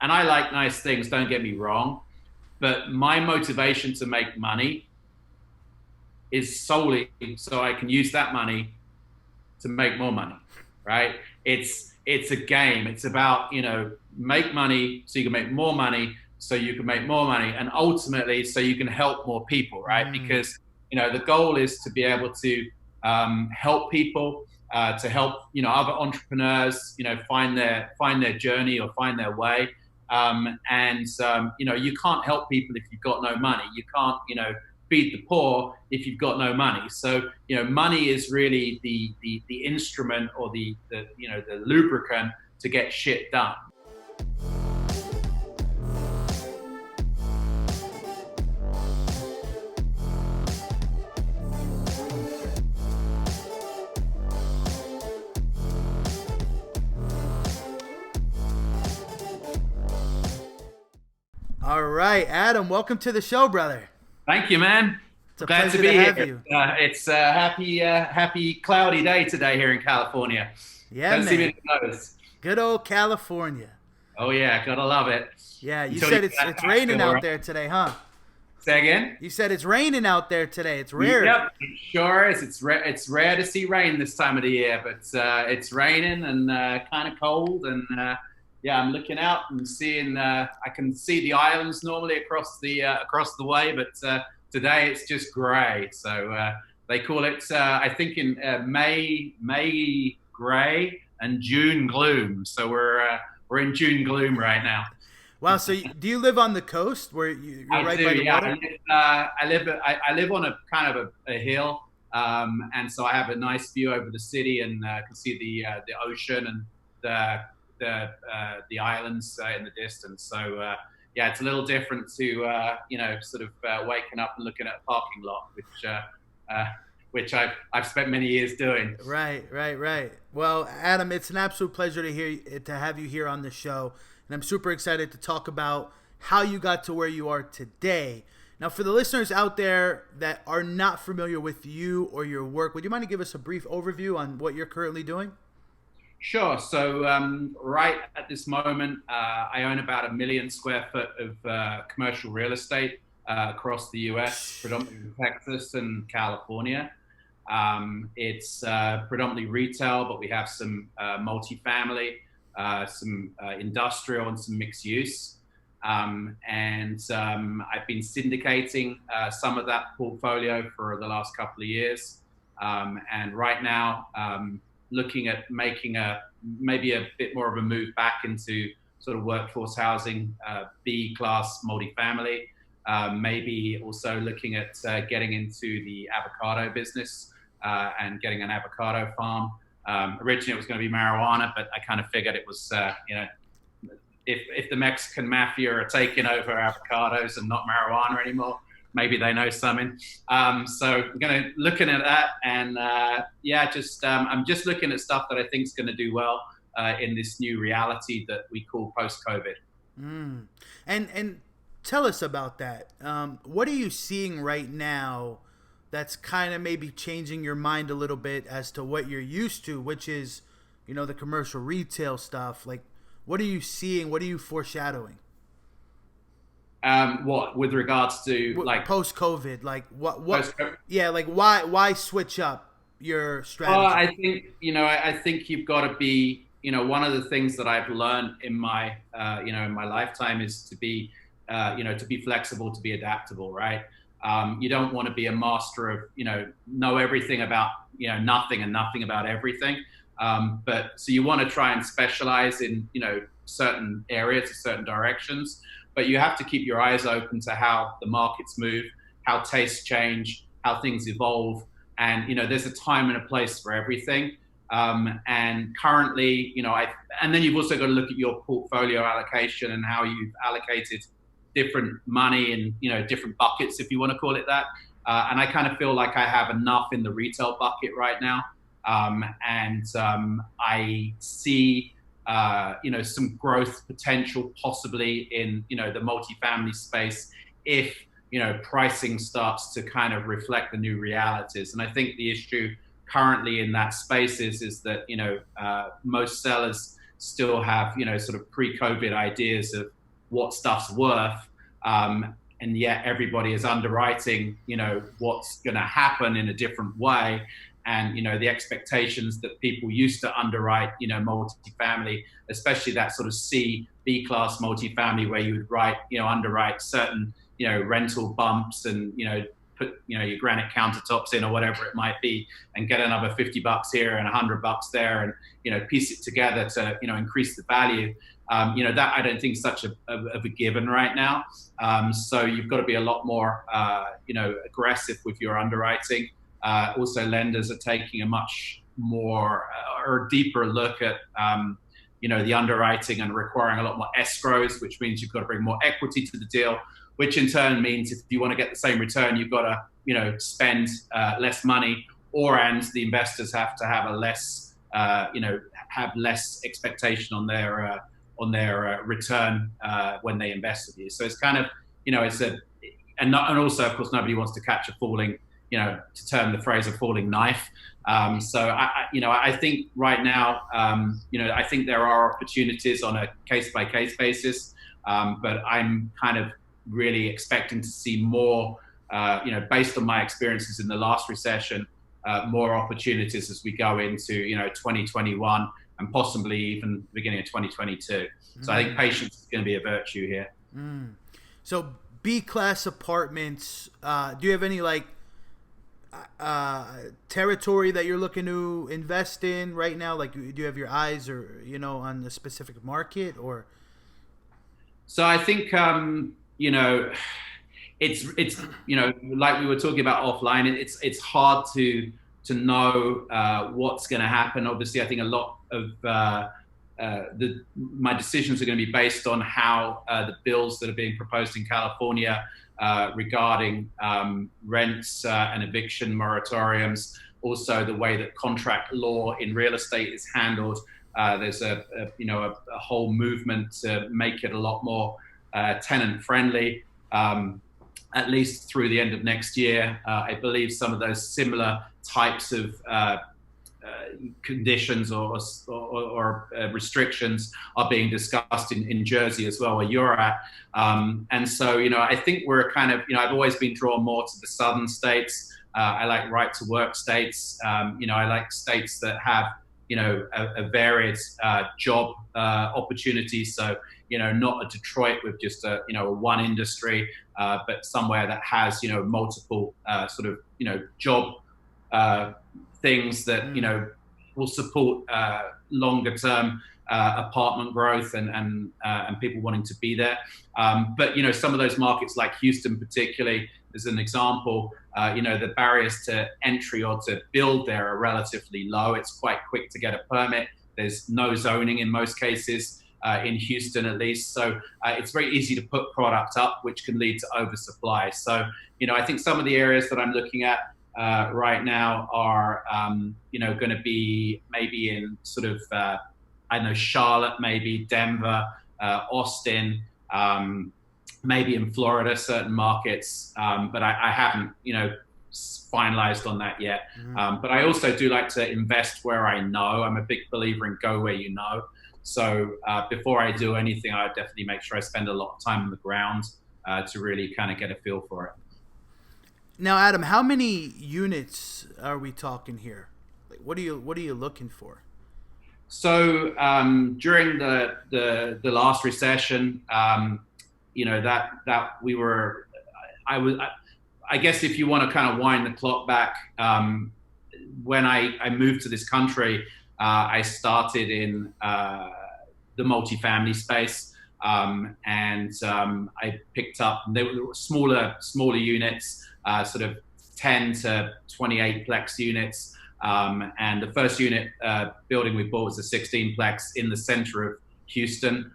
And I like nice things, don't get me wrong, but my motivation to make money is solely so I can use that money to make more money, right? It's a game. It's about, make money so you can make more money, so you can make more money, and ultimately so you can help more people, right? Because the goal is to be able to help people, to help other entrepreneurs, find their journey or find their way. You can't help people if you've got no money. You can't feed the poor if you've got no money. So money is really the instrument or the lubricant to get shit done. All right, Adam, welcome to the show, brother. Thank you, man. It's a Glad pleasure to be have here. you. It's a happy cloudy day today here in California. Yeah, Don't man. see me notice. Good old California. Oh yeah, gotta love it. Yeah, you Until said you it's get it's back raining to out work. there today, huh? Say again? You said it's raining out there today. It's rare. Yep, it sure is. It's rare to see rain this time of the year, but it's raining and kind of cold. And yeah, I'm looking out and seeing. I can see the islands normally across the way, but today it's just grey. So they call it. I think in May grey and June gloom. So we're in June gloom right now. Wow. So do you live on the coast where you're I right do, by the yeah. water? I live on a kind of a hill, and so I have a nice view over the city and can see the ocean and the islands in the distance. So yeah, it's a little different to sort of waking up and looking at a parking lot, which I've spent many years doing. Right. Well, Adam, it's an absolute pleasure to have you here on the show, and I'm super excited to talk about how you got to where you are today. Now, for the listeners out there that are not familiar with you or your work, would you mind to give us a brief overview on what you're currently doing? Sure. So right at this moment, I own about 1 million square foot of commercial real estate across the U.S., predominantly in Texas and California. It's predominantly retail, but we have some multifamily, some industrial, and some mixed use. I've been syndicating some of that portfolio for the last couple of years. And right now, looking at making maybe a bit more of a move back into sort of workforce housing, B-class multifamily. Maybe also looking at getting into the avocado business and getting an avocado farm. Originally, it was going to be marijuana, but I kind of figured it was, if the Mexican mafia are taking over avocados and not marijuana anymore, maybe they know something. So I'm looking at that, and I'm just looking at stuff that I think is going to do well in this new reality that we call post-COVID. And tell us about that. What are you seeing right now that's kind of maybe changing your mind a little bit as to what you're used to, which is, the commercial retail stuff? Like, what are you seeing? What are you foreshadowing? What with regards to like post-COVID? Like what? Post-COVID? Yeah, like why switch up your strategy? I think you've got to be. One of the things that I've learned in my in my lifetime is to be to be flexible, to be adaptable, right? You don't want to be a master of know everything about nothing and nothing about everything. But so you want to try and specialize in certain areas or certain directions. But you have to keep your eyes open to how the markets move, how tastes change, how things evolve. And, there's a time and a place for everything. And currently, and then you've also got to look at your portfolio allocation and how you've allocated different money in, different buckets, if you want to call it that. And I kind of feel like I have enough in the retail bucket right now. I see some growth potential possibly in, the multifamily space if, pricing starts to kind of reflect the new realities. And I think the issue currently in that space is that, most sellers still have, sort of pre-COVID ideas of what stuff's worth. And yet everybody is underwriting, what's going to happen in a different way. And, the expectations that people used to underwrite, multifamily, especially that sort of B class multifamily where you would underwrite certain, rental bumps and, put, your granite countertops in or whatever it might be and get another $50 here and $100 there and, piece it together to, increase the value. That I don't think is such of a given right now. So you've got to be a lot more, aggressive with your underwriting. Also, lenders are taking a much more or deeper look at, the underwriting and requiring a lot more escrows, which means you've got to bring more equity to the deal, which in turn means if you want to get the same return, you've got to, spend less money, and the investors have to have a less, have less expectation on their return when they invest with you. So it's kind of, and also, of course, nobody wants to catch a falling, to term the phrase a falling knife. So I think right now, I think there are opportunities on a case-by-case basis, but I'm kind of really expecting to see more, based on my experiences in the last recession, more opportunities as we go into, 2021 and possibly even the beginning of 2022. So I think patience is going to be a virtue here. So B-class apartments, do you have any territory that you're looking to invest in right now? Like, do you have your eyes or, on the specific market or? So I think, it's like we were talking about offline, it's hard to know what's going to happen. Obviously, I think a lot of my decisions are going to be based on how the bills that are being proposed in California regarding rents and eviction moratoriums, also the way that contract law in real estate is handled. There's a whole movement to make it a lot more tenant friendly, at least through the end of next year. I believe some of those similar types of conditions or restrictions are being discussed in Jersey as well, where you're at. And so, I think we're kind of, I've always been drawn more to the southern states. I like right to work states. I like states that have, a varied job opportunities. So, not a Detroit with just a one industry, but somewhere that has, multiple sort of, job things that, will support longer term apartment growth and people wanting to be there. But, some of those markets like Houston particularly, as an example, the barriers to entry or to build there are relatively low. It's quite quick to get a permit. There's no zoning in most cases, in Houston at least. So it's very easy to put product up, which can lead to oversupply. So, I think some of the areas that I'm looking at right now are, going to be maybe in sort of, Charlotte, maybe Denver, Austin, maybe in Florida, certain markets, but I haven't, finalized on that yet. But I also do like to invest where I know. I'm a big believer in go where you know. So before I do anything, I definitely make sure I spend a lot of time on the ground to really kind of get a feel for it. Now, Adam, how many units are we talking here? Like, what are you looking for? So during the last recession, that we were, I guess if you want to kind of wind the clock back, when I moved to this country, I started in the multifamily space, and I picked up, they were smaller units, sort of 10 to 28 plex units. And the first unit building we bought was a 16 plex in the center of Houston,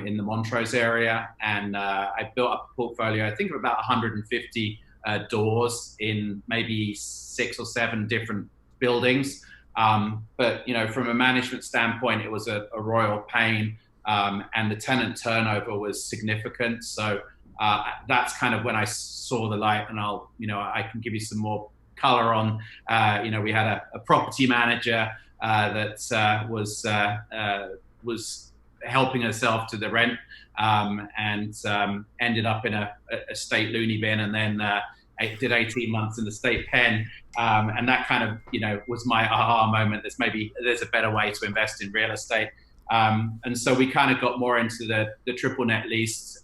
in the Montrose area. And I built up a portfolio, I think of about 150 doors in maybe 6 or 7 different buildings. But, from a management standpoint, it was a royal pain, and the tenant turnover was significant. So that's kind of when I saw the light, and I can give you some more color on, we had a property manager that was was helping herself to the rent, and ended up in a state loony bin, and then did 18 months in the state pen. And that kind of, was my aha moment. There's a better way to invest in real estate. And so we kind of got more into the triple net lease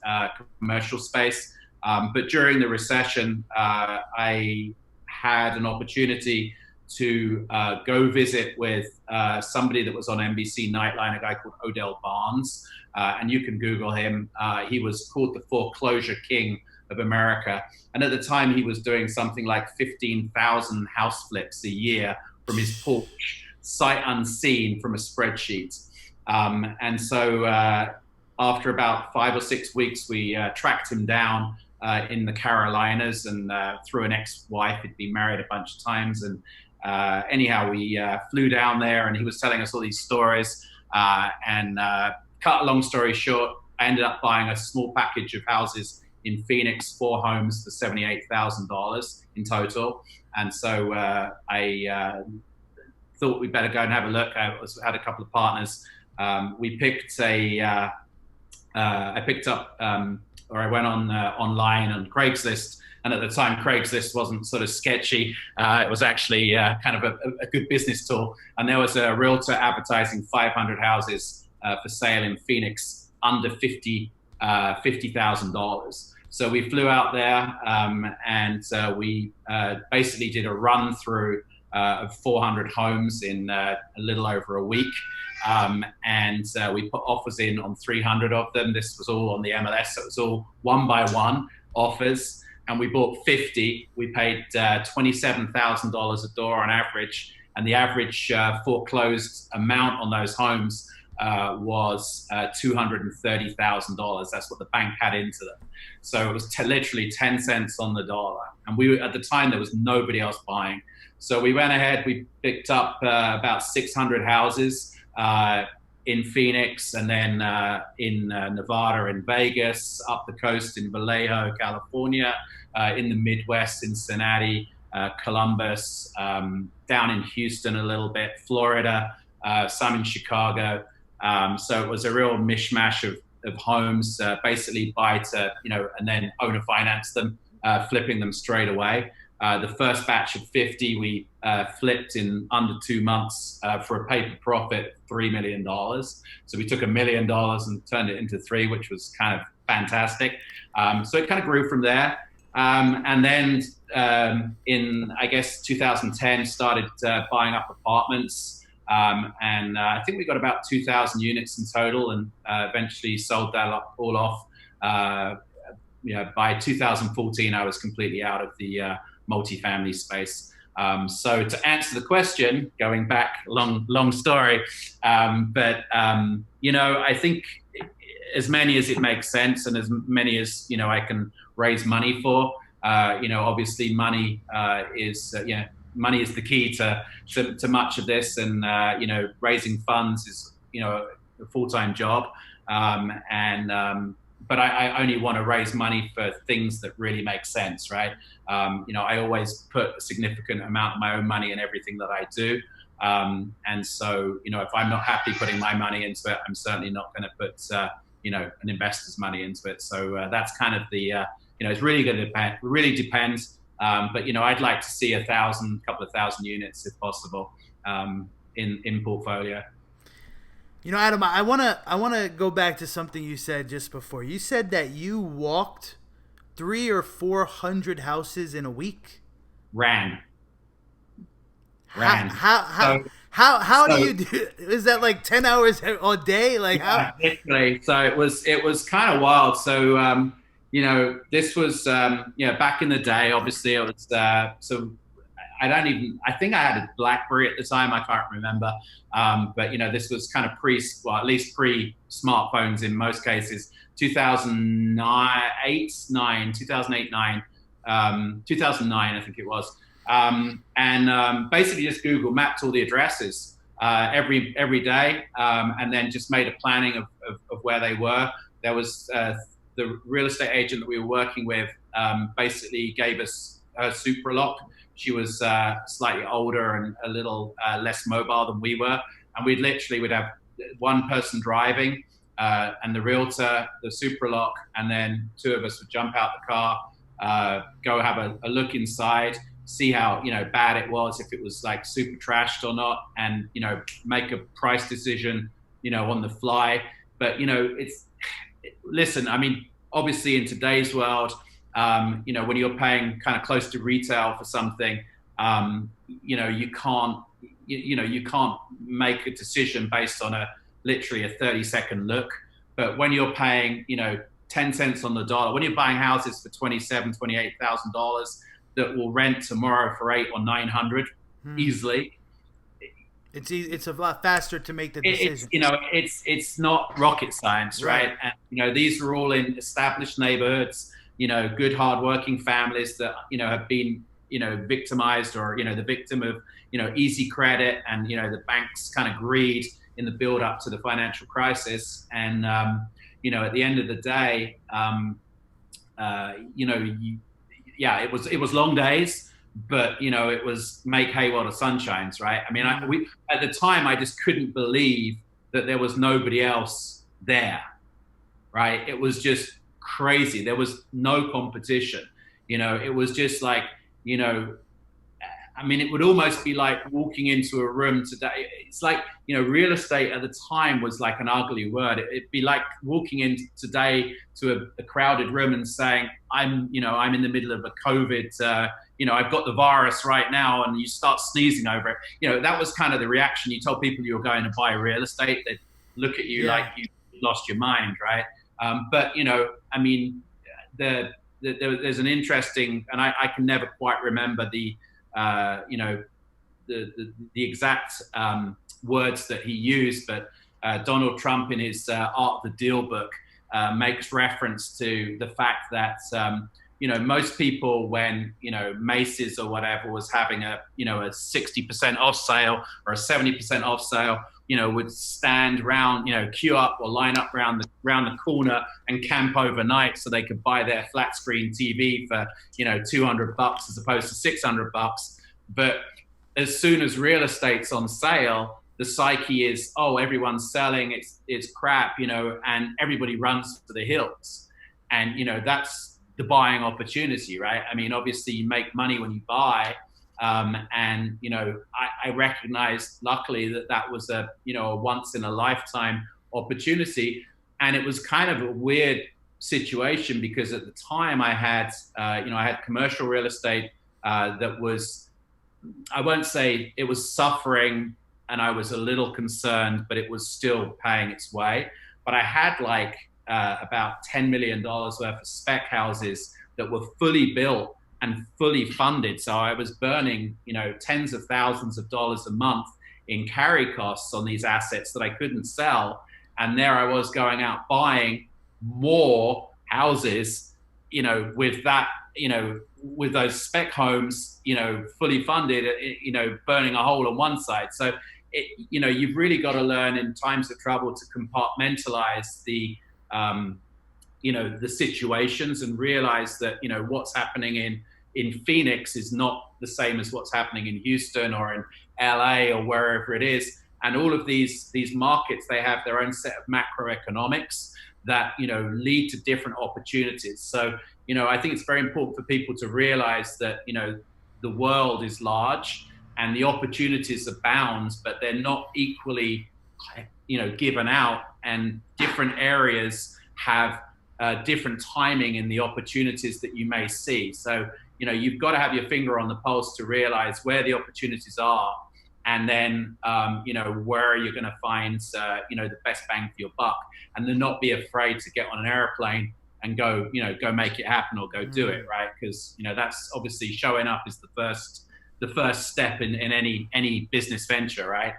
commercial space. But during the recession, I had an opportunity to go visit with somebody that was on NBC Nightline, a guy called Odell Barnes. And you can Google him. He was called the foreclosure king of America. And at the time, he was doing something like 15,000 house flips a year from his porch, sight unseen from a spreadsheet. And so after about 5 or 6 weeks, we tracked him down in the Carolinas, and through an ex-wife. He'd been married a bunch of times. And anyhow, we flew down there, and he was telling us all these stories. And cut a long story short, I ended up buying a small package of houses in Phoenix, 4 homes for $78,000 in total. And so I thought we'd better go and have a look. I had a couple of partners. We picked I went on online on Craigslist. And at the time, Craigslist wasn't sort of sketchy. It was actually kind of a good business tool. And there was a realtor advertising 500 houses for sale in Phoenix under $50,000. So we flew out there, and we basically did a run through of 400 homes in a little over a week. And we put offers in on 300 of them. This was all on the MLS, so it was all one by one offers. And we bought 50. We paid $27,000 a door on average. And the average foreclosed amount on those homes was $230,000. That's what the bank had into them. So it was literally 10 cents on the dollar. And at the time, there was nobody else buying. So we went ahead, we picked up about 600 houses in Phoenix, and then in Nevada, in Vegas, up the coast in Vallejo, California, in the Midwest, Cincinnati, Columbus, down in Houston a little bit, Florida, some in Chicago. So it was a real mishmash of homes, basically buy to, and then owner finance them, flipping them straight away. The first batch of 50 we flipped in under 2 months for a paper profit of $3 million. So we took $1 million and turned it into 3, which was kind of fantastic. So it kind of grew from there. And then in, I guess, 2010, started buying up apartments. And I think we got about 2,000 units in total, and eventually sold that all off. By 2014, I was completely out of the multifamily space. So to answer the question, going back, long story, but I think as many as it makes sense, and as many as I can raise money for. Obviously, money is money is the key to much of this, and raising funds is a full-time job, but I only want to raise money for things that really make sense, right? I always put a significant amount of my own money in everything that I do, and so if I'm not happy putting my money into it, I'm certainly not going to put an investor's money into it. So that's kind of the it's really going to depend. Really depends. But I'd like to see couple of thousand units if possible, in portfolio. Adam, I wanna go back to something you said just before. You said that you walked 300 or 400 houses in a week. Ran. How do you do? Is that like 10 hours a day? Like how? Literally. So it was kind of wild. So this was back in the day. Obviously, it was so. I think I had a BlackBerry at the time. I can't remember. But this was kind of at least pre-smartphones in most cases. 2008, 2009, I think it was. And basically just Google mapped all the addresses every day, and then just made a planning of where they were. There was the real estate agent that we were working with basically gave us her Supralock. She was slightly older and a little less mobile than we were. And we'd have one person driving, and the realtor, the supralock, and then two of us would jump out the car, go have a look inside, see how bad it was, if it was like super trashed or not, and make a price decision on the fly. But listen, I mean, obviously in today's world, when you're paying kind of close to retail for something, you can't make a decision based on literally a 30-second look. But when you're paying 10 cents on the dollar, when you're buying houses for $28,000 that will rent tomorrow for $800 or $900 easily, it's a lot faster to make the decision. It's not rocket science, right? And these are all in established neighborhoods, good hardworking families that have been victimized, or the victim of easy credit and the bank's kind of greed in the build up to the financial crisis. And at the end of the day, it was long days, but it was make hay while the sun shines, right? I mean, at the time I just couldn't believe that there was nobody else there, right? It was just crazy. There was no competition. It was just like, I mean, it would almost be like walking into a room today. It's like, real estate at the time was like an ugly word. It'd be like walking in today to a crowded room and saying, I'm in the middle of a COVID, I've got the virus right now, and you start sneezing over it. That was kind of the reaction. You told people you were going to buy real estate, they'd look at you like you lost your mind, right? But, I mean, there's an interesting, and I can never quite remember the exact words that he used, but Donald Trump in his Art of the Deal book makes reference to the fact that most people, when Macy's or whatever was having a 60% off sale or a 70% off sale, would stand round, queue up or line up round the corner and camp overnight so they could buy their flat screen TV for $200 as opposed to $600. But as soon as real estate's on sale, the psyche is, oh, everyone's selling, it's crap, and everybody runs for the hills. And that's the buying opportunity, right? I mean, obviously you make money when you buy. And I recognized, luckily, that was a once in a lifetime opportunity. And it was kind of a weird situation because at the time I had commercial real estate that was, I won't say it was suffering and I was a little concerned, but it was still paying its way. But I had about $10 million worth of spec houses that were fully built and fully funded. So I was burning, tens of thousands of dollars a month in carry costs on these assets that I couldn't sell. And there I was going out buying more houses, with that, with those spec homes, fully funded, burning a hole on one side. So, you've really got to learn in times of trouble to compartmentalize the situations and realize that, what's happening in Phoenix is not the same as what's happening in Houston or in LA or wherever it is. And all of these markets, they have their own set of macroeconomics that, lead to different opportunities. So, I think it's very important for people to realize that, the world is large and the opportunities abound, but they're not equally, given out, and different areas have different timing in the opportunities that you may see. So, you've got to have your finger on the pulse to realize where the opportunities are, and then, where you're going to find, the best bang for your buck, and then not be afraid to get on an airplane and go make it happen or go do it, right? Because, that's obviously showing up is the first step in any business venture, right?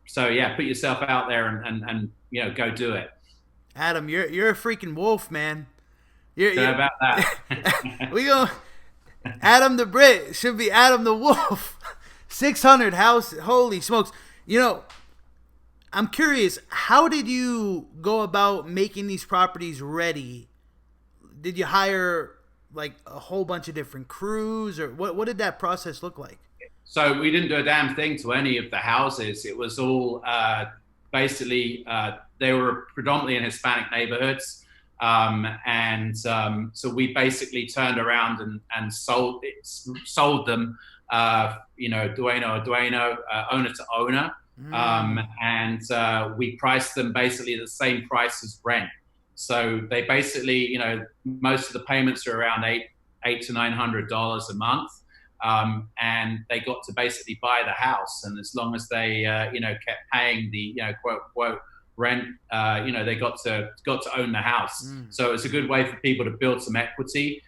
So yeah, put yourself out there and go do it. Adam, you're a freaking wolf, man. You're about that. We go. Adam the Brit should be Adam the Wolf. 600 house. Holy smokes! I'm curious. How did you go about making these properties ready? Did you hire like a whole bunch of different crews, or what did that process look like? So we didn't do a damn thing to any of the houses. It was all basically they were predominantly in Hispanic neighborhoods. So we basically turned around and sold them, dueño, owner to owner. We priced them basically at the same price as rent. So they basically, most of the payments are around $800 to $900 a month. And they got to basically buy the house. And as long as they, kept paying the, quote unquote rent, they got to own the house. So it's a good way for people to build some equity.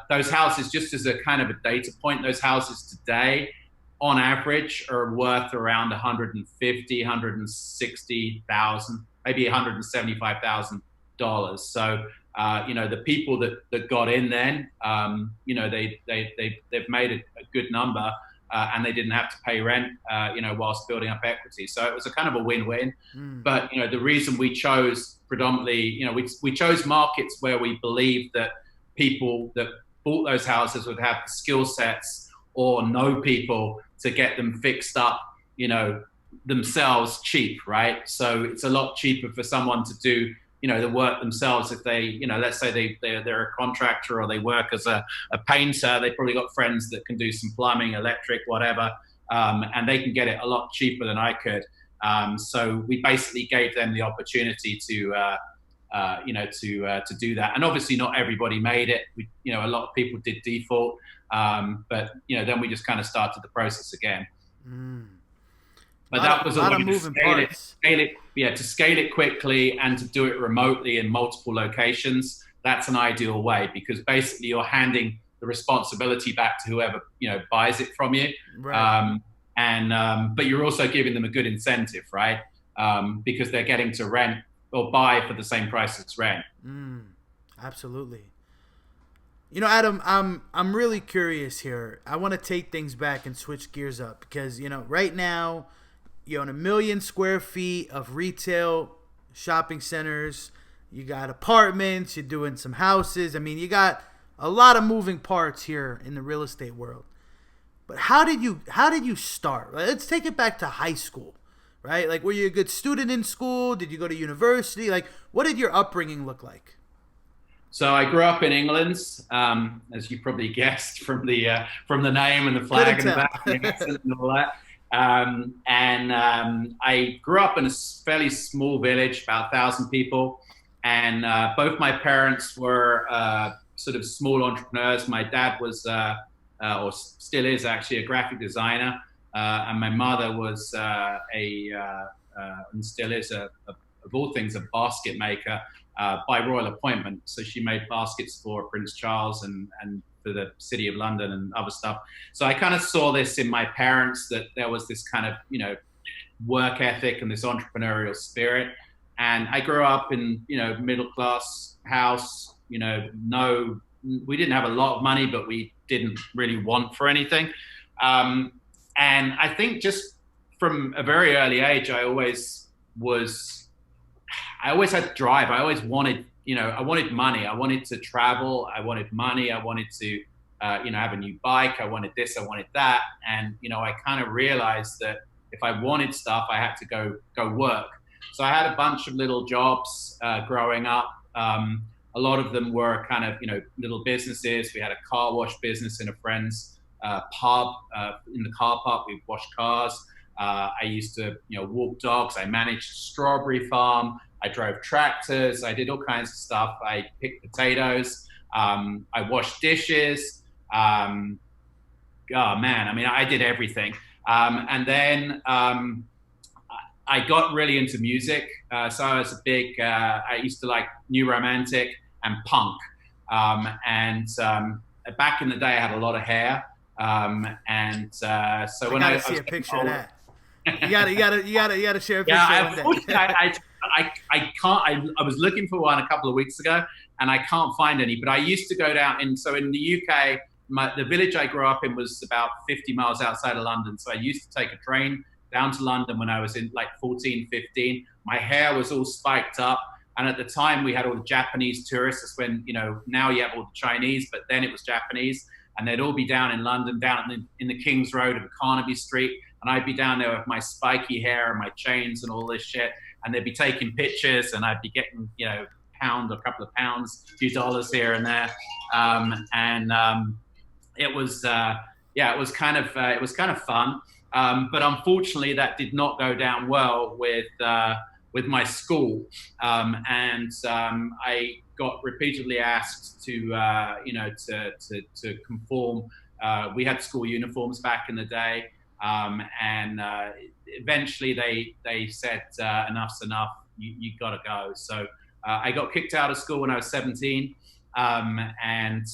Those houses, just as a kind of a data point, those houses today, on average, are worth around 150, 160,000, maybe $175,000. So, the people that got in then, they've made a good number, and they didn't have to pay rent, whilst building up equity. So it was a kind of a win-win. But, the reason we chose predominantly, we chose markets where we believed that people that bought those houses would have the skill sets or know people to get them fixed up, themselves cheap, right? So it's a lot cheaper for someone to do, the work themselves. If they, let's say they're a contractor or they work as a painter, they probably got friends that can do some plumbing, electric, whatever, and they can get it a lot cheaper than I could. So we basically gave them the opportunity to do that. And obviously not everybody made it. A lot of people did default, but then we just kind of started the process again. But that was a lot of moving parts. To scale it quickly and to do it remotely in multiple locations. That's an ideal way, because basically you're handing the responsibility back to whoever buys it from you. Right. But you're also giving them a good incentive, right? Because they're getting to rent or buy for the same price as rent. Absolutely. Adam, I'm really curious here. I want to take things back and switch gears up, because right now you own 1 million square feet of retail shopping centers. You got apartments. You're doing some houses. I mean, you got a lot of moving parts here in the real estate world. But how did you start? Let's take it back to high school, right? Like, were you a good student in school? Did you go to university? Like, what did your upbringing look like? So I grew up in England, as you probably guessed from the name and the flag and the back and the accent and all that. I grew up in a fairly small village, about 1,000 people, and both my parents were sort of small entrepreneurs. My dad was, or still is actually, a graphic designer, and my mother was and still is, of all things, a basket maker by royal appointment. So she made baskets for Prince Charles and for the City of London and other stuff. So I kind of saw this in my parents, that there was this kind of, work ethic and this entrepreneurial spirit. And I grew up in, middle class house, we didn't have a lot of money, but we didn't really want for anything. And I think just from a very early age, I always had drive. I always wanted, I wanted money. I wanted to travel. I wanted money. I wanted to, have a new bike. I wanted this. I wanted that. And, I kind of realized that if I wanted stuff, I had to go work. So I had a bunch of little jobs growing up. A lot of them were kind of, little businesses. We had a car wash business in a friend's pub. In the car park, we washed cars. I used to, walk dogs. I managed a strawberry farm. I drove tractors. I did all kinds of stuff. I picked potatoes. I washed dishes. I did everything. And then I got really into music. So I was I used to like New Romantic and punk. Back in the day, I had a lot of hair. So when I see a picture of that. You gotta share a picture one day. I can't. I was looking for one a couple of weeks ago, and I can't find any. But I used to go down, in the UK, the village I grew up in was about 50 miles outside of London. So I used to take a train down to London when I was in like 14, 15. My hair was all spiked up, and at the time we had all the Japanese tourists. That's when, now you have all the Chinese, but then it was Japanese, and they'd all be down in London, down in the King's Road and Carnaby Street. And and I'd be down there with my spiky hair and my chains and all this shit, and they'd be taking pictures, and I'd be getting, pound, a couple of pounds, a few dollars here and there, and it was it was kind of fun, but unfortunately that did not go down well with my school, and I got repeatedly asked to conform. We had school uniforms back in the day, and eventually they said enough's enough. You got to go. So I got kicked out of school when I was 17, and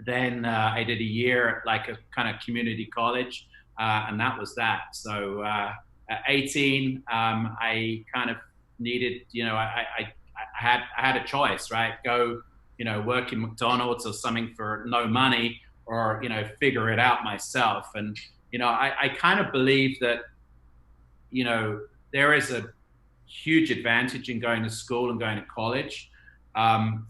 then I did a year at like a kind of community college, and that was that. So at 18, I kind of needed, I had a choice, right? Go, work in McDonald's or something for no money, or, figure it out myself. And, I kind of believe that, there is a huge advantage in going to school and going to college.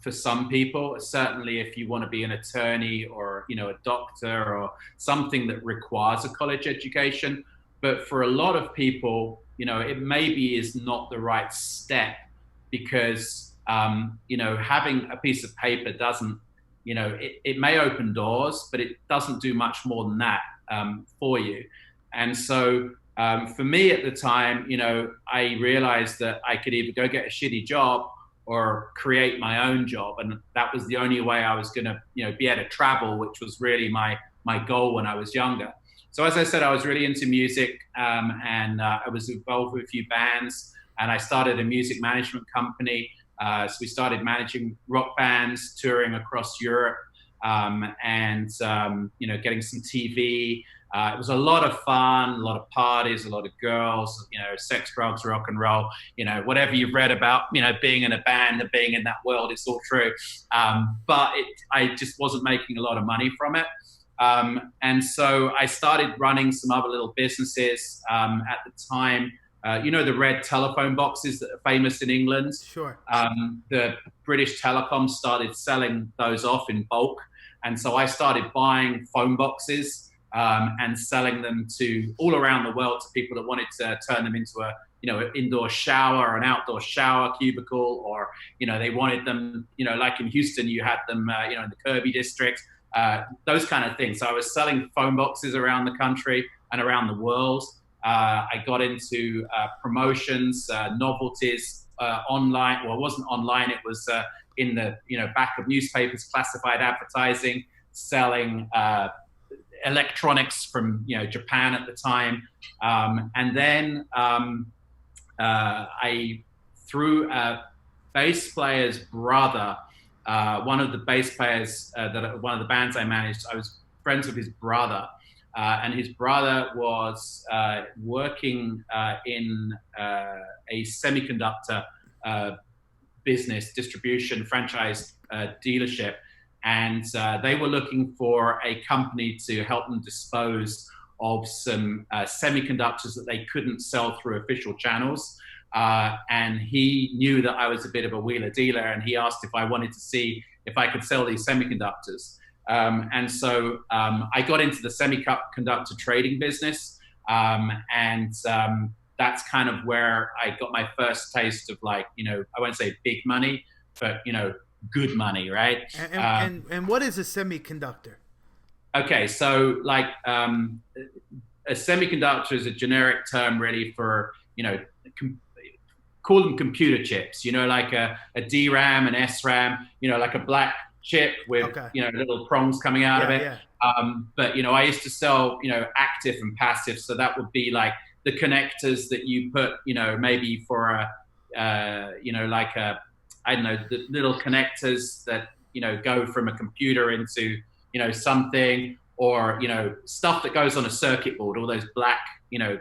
For some people, certainly if you want to be an attorney or, a doctor or something that requires a college education. But for a lot of people, it maybe is not the right step, because, having a piece of paper doesn't, it may open doors, but it doesn't do much more than that for you. And so for me at the time, I realized that I could either go get a shitty job or create my own job. And that was the only way I was going to, be able to travel, which was really my goal when I was younger. So as I said, I was really into music, and I was involved with a few bands, and I started a music management company. So we started managing rock bands, touring across Europe, and getting some TV. It was a lot of fun, a lot of parties, a lot of girls, sex, drugs, rock and roll, whatever you've read about, being in a band and being in that world, it's all true. But I just wasn't making a lot of money from it. And so I started running some other little businesses at the time. The red telephone boxes that are famous in England. Sure. The British Telecom started selling those off in bulk. And so I started buying phone boxes and selling them to all around the world to people that wanted to turn them into an indoor shower or an outdoor shower cubicle, or, they wanted them, like in Houston, you had them, in the Kirby district, those kind of things. So I was selling phone boxes around the country and around the world. I got into promotions, novelties, online. Well, it wasn't online. It was in the back of newspapers, classified advertising, selling electronics from Japan at the time, and then I through a bass player's brother, one of the bass players one of the bands I managed, I was friends with his brother. And his brother was working in a semiconductor business, distribution, franchise dealership. And they were looking for a company to help them dispose of some semiconductors that they couldn't sell through official channels. And he knew that I was a bit of a wheeler dealer, and he asked if I wanted to see if I could sell these semiconductors. And so I got into the semiconductor trading business, and that's kind of where I got my first taste of, like, I won't say big money, but good money, right? And what is a semiconductor? Okay, so like a semiconductor is a generic term really for call them computer chips. Like a DRAM, an SRAM. Like a black chip with little prongs coming out of it. Yeah. But I used to sell active and passive, so that would be like the connectors that you put maybe for a like a, I don't know, the little connectors that go from a computer into something, or stuff that goes on a circuit board, all those black,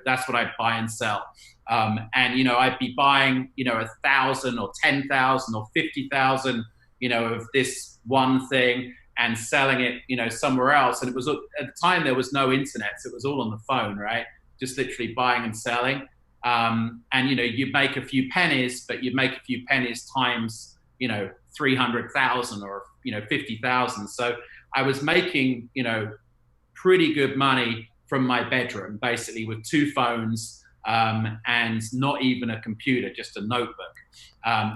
that's what I buy and sell. And I'd be buying 1,000 or 10,000 or 50,000 of this one thing and selling it, somewhere else. And it was, at the time, there was no internet, so it was all on the phone, right? Just literally buying and selling. And, you'd make a few pennies, but you'd make a few pennies times, 300,000 or, 50,000. So I was making, pretty good money from my bedroom, basically with 2 phones, and not even a computer, just a notebook.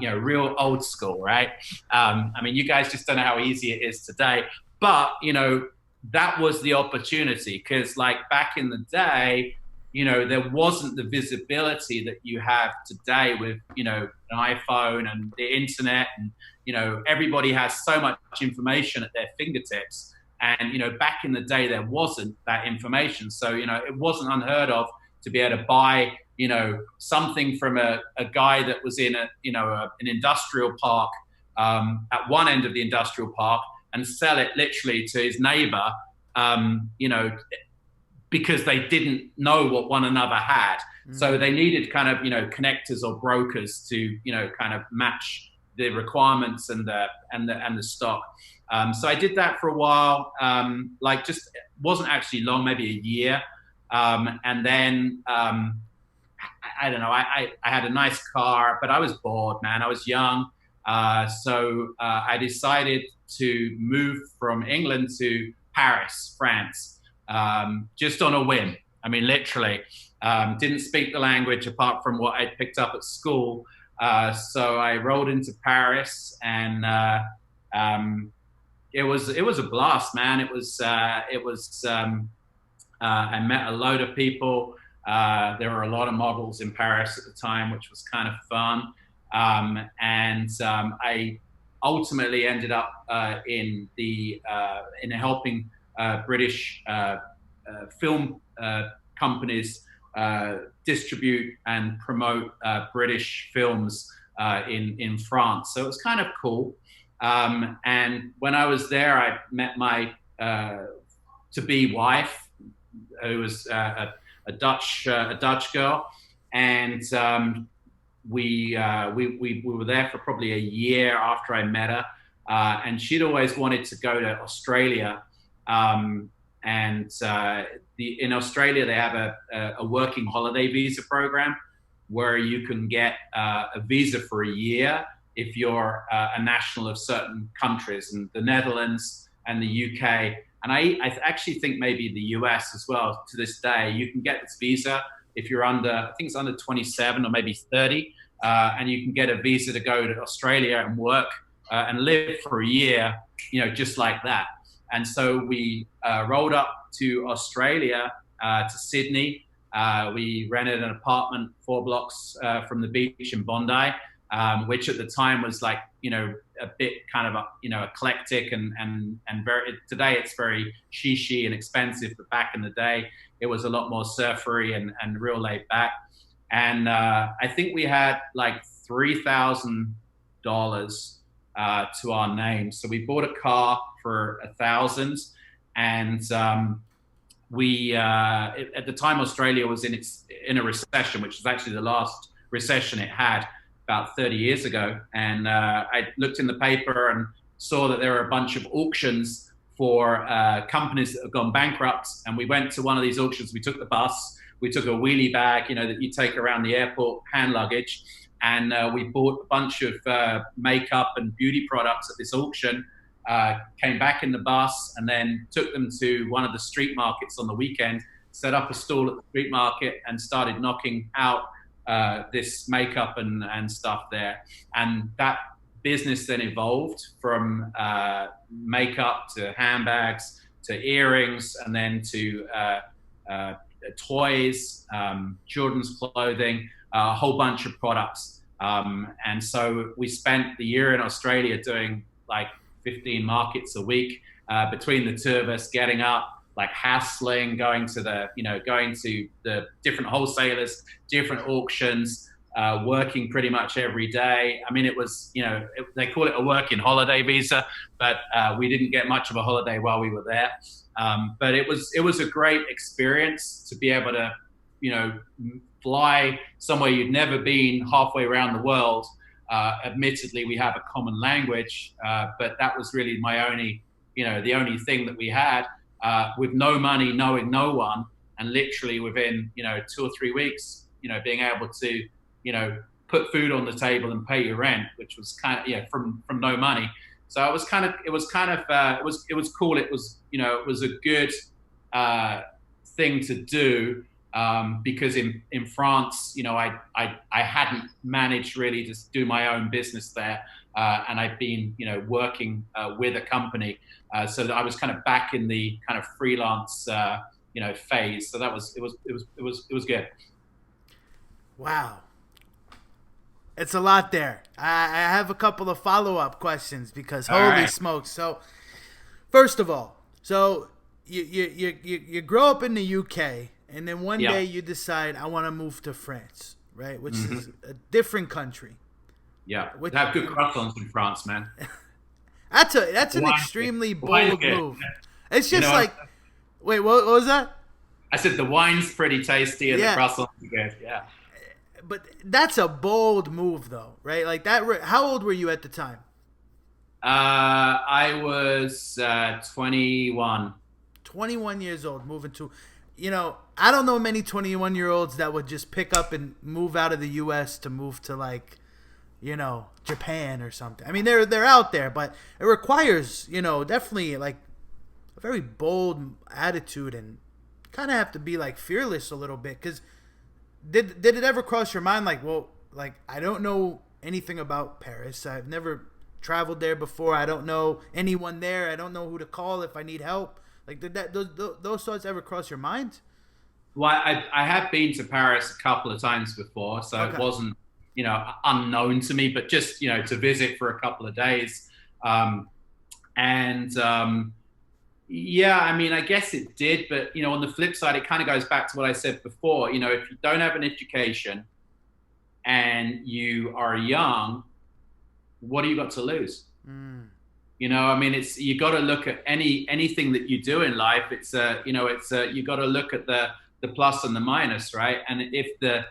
Real old school, right? I mean, you guys just don't know how easy it is today. But, that was the opportunity, because like back in the day, there wasn't the visibility that you have today with, an iPhone and the internet, and, everybody has so much information at their fingertips. And, back in the day, there wasn't that information. So, it wasn't unheard of to be able to buy, something from a guy that was in an industrial park, at one end of the industrial park, and sell it literally to his neighbor, because they didn't know what one another had. So they needed kind of, connectors or brokers to, kind of match the requirements and the stock. So I did that for a while, just wasn't actually long, maybe a year. And then, I don't know, I had a nice car, but I was bored, man. I was young. So I decided to move from England to Paris, France, just on a whim. I mean, literally, didn't speak the language apart from what I'd picked up at school. So I rolled into Paris, and it was a blast, man. I met a load of people. There were a lot of models in Paris at the time, which was kind of fun. I ultimately ended up in helping British film companies distribute and promote British films in France. So it was kind of cool. And when I was there, I met my to-be wife, who was a Dutch girl, and we were there for probably a year after I met her, and she'd always wanted to go to Australia, in Australia they have a working holiday visa program where you can get a visa for a year if you're a national of certain countries, and the Netherlands and the UK. And I actually think maybe the US as well, to this day, you can get this visa if you're under, I think it's under 27 or maybe 30, and you can get a visa to go to Australia and work and live for a year, just like that. And so we rolled up to Australia, to Sydney. We rented an apartment 4 blocks from the beach in Bondi, which at the time was like, a bit kind of, eclectic and very, today it's very shishi and expensive, but back in the day, it was a lot more surfery and real laid back. And I think we had like $3,000 to our name. So we bought a car for $1,000, and we at the time Australia was in a recession, which was actually the last recession it had, about 30 years ago. And I looked in the paper and saw that there were a bunch of auctions for companies that have gone bankrupt. And we went to one of these auctions. We took the bus, we took a wheelie bag, that you take around the airport, hand luggage. And we bought a bunch of makeup and beauty products at this auction, came back in the bus, and then took them to one of the street markets on the weekend, set up a stall at the street market, and started knocking out this makeup and stuff there. And that business then evolved from makeup to handbags to earrings, and then to toys, children's clothing, a whole bunch of products. And so we spent the year in Australia doing like 15 markets a week, between the two of us, getting up, like hassling, going to the different wholesalers, different auctions, working pretty much every day. I mean, it was, they call it a working holiday visa, but we didn't get much of a holiday while we were there. But it was a great experience to be able to, fly somewhere you'd never been, halfway around the world. Admittedly, we have a common language, but that was really the only thing that we had. With no money, knowing no one, and literally within 2 or 3 weeks, being able to put food on the table and pay your rent, which was kind of from no money. So it was cool. It was it was a good thing to do, because in France, I hadn't managed really to do my own business there, and I'd been working with a company, so that I was kind of back in the kind of freelance phase. So that was it was good. Wow. It's a lot there. I have a couple of follow-up questions because All holy right. smokes. So, first of all, so you grow up in the UK, and then one Yeah. day you decide I want to move to France, right? Which Hmm. is a different country. Yeah. Which They have good croissants in France, man. that's The an wine's good. extremely The wine's bold good. move. It's You just know, like, wait, what was that? I said the wine's pretty tasty and the Yeah, croissants are good. Yeah. but that's a bold move, though, right? Like that. How old were you at the time? I was 21. 21 years old, moving to, I don't know many 21-year-olds that would just pick up and move out of the U.S. to move to like, Japan or something. I mean, they're out there, but it requires, definitely like a very bold attitude and kind of have to be like fearless a little bit. Because did it ever cross your mind like, well, like I don't know anything about Paris. I've never traveled there before. I don't know anyone there. I don't know who to call if I need help. Like, did those thoughts ever cross your mind? Well, I have been to Paris a couple of times before, so it Okay. wasn't, unknown to me, but just, to visit for a couple of days. And Yeah, I mean, I guess it did, but, on the flip side, it kind of goes back to what I said before. If you don't have an education and you are young, what do you got to lose? Mm. I mean, it's you got to look at anything that you do in life. You got to look at the plus and the minus, right? And if the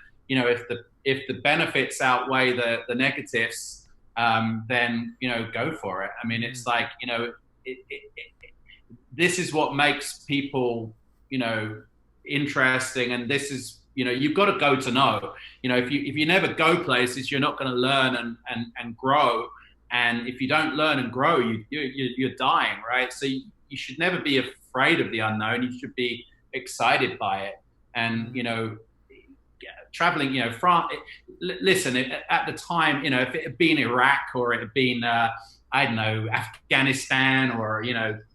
benefits outweigh the negatives, then go for it. I mean, it's like this is what makes people interesting, and this is you've got to go to know. If you never go places, you're not going to learn and grow. And if you don't learn and grow, you're dying, right? So you should never be afraid of the unknown. You should be excited by it. And traveling, France. Listen, at the time, if it had been Iraq or it had been, I don't know, Afghanistan or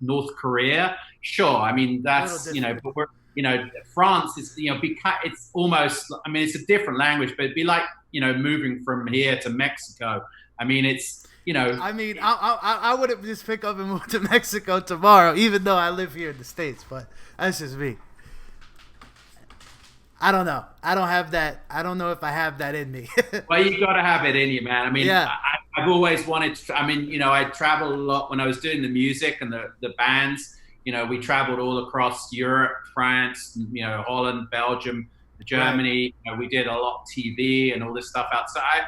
North Korea, sure. I mean, that's but we're France is it's almost. I mean, it's a different language, but it'd be like moving from here to Mexico. I mean, it's. I mean, I wouldn't just pick up and move to Mexico tomorrow, even though I live here in the States. But that's just me. I don't know. I don't have that. I don't know if I have that in me. Well, you got to have it in you, man. I mean, yeah. I've always wanted to. I mean, I traveled a lot when I was doing the music and the bands. We traveled all across Europe, France, Holland, Belgium, Germany. Right. We did a lot of TV and all this stuff outside.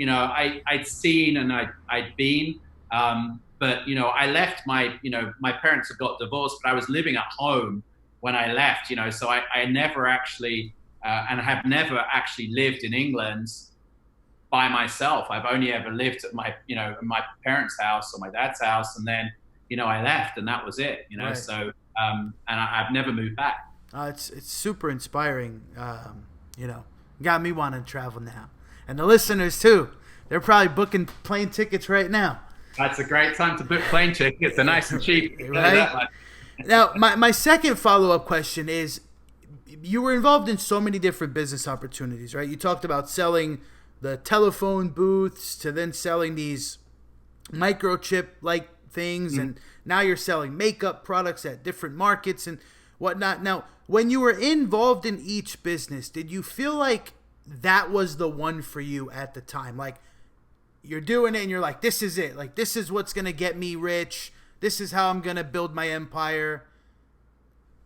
I'd seen and I'd been, but I left my parents had got divorced, but I was living at home when I left, so I never actually, and have never actually lived in England by myself. I've only ever lived at my parents' house or my dad's house, and then, I left and that was it, Right. so, and I've never moved back. It's super inspiring. Got me wanting to travel now. And the listeners, too. They're probably booking plane tickets right now. That's a great time to book plane tickets. They're nice and cheap. Right? Now, my second follow-up question is, you were involved in so many different business opportunities, right? You talked about selling the telephone booths to then selling these microchip-like things, and now you're selling makeup products at different markets and whatnot. Now, when you were involved in each business, did you feel like that was the one for you at the time? Like, you're doing it and you're like, this is it. Like, this is what's going to get me rich. This is how I'm going to build my empire.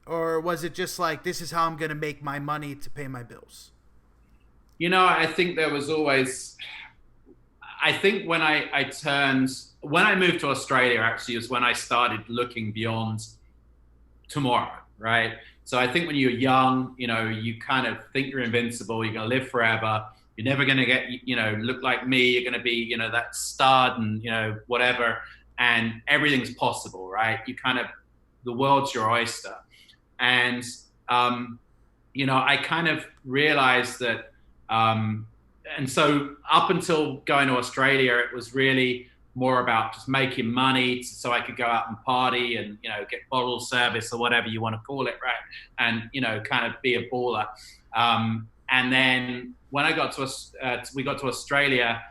Or was it just like, this is how I'm going to make my money to pay my bills? I think there was always, I think when when I moved to Australia, actually, is when I started looking beyond tomorrow, right? So I think when you're young, you kind of think you're invincible, you're going to live forever. You're never going to get, look like me. You're going to be, that stud and, whatever. And everything's possible, right? The world's your oyster. And I kind of realized that, and so up until going to Australia, it was really more about just making money so I could go out and party and, get bottle service or whatever you want to call it, right? And, kind of be a baller. And then when we got to Australia,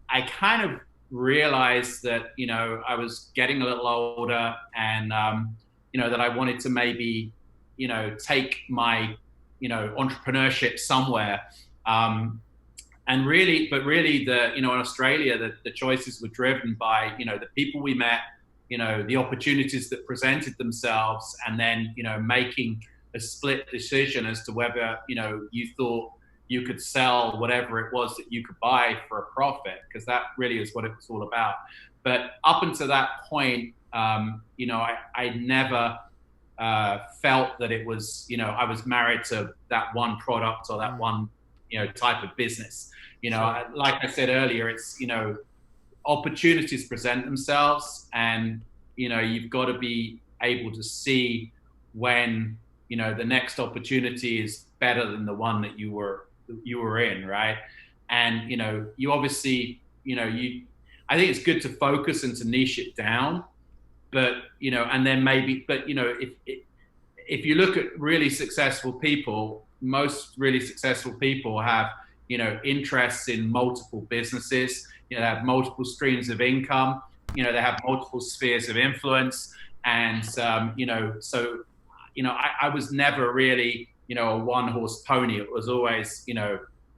I kind of realized that, I was getting a little older and, that I wanted to maybe, take my, entrepreneurship somewhere. And really, in Australia, the choices were driven by, the people we met, the opportunities that presented themselves, and then, making a split decision as to whether, you thought you could sell whatever it was that you could buy for a profit, because that really is what it was all about. But up until that point, I never felt that it was, I was married to that one product or that one, type of business. Like I said earlier, it's, opportunities present themselves, and, you've got to be able to see when, the next opportunity is better than the one that you were in, right? And, you obviously, I think it's good to focus and to niche it down, but, and then maybe, but, if you look at really successful people, most really successful people have, interests in multiple businesses, they have multiple streams of income, they have multiple spheres of influence. And, so, I was never really, a one-horse pony. It was always,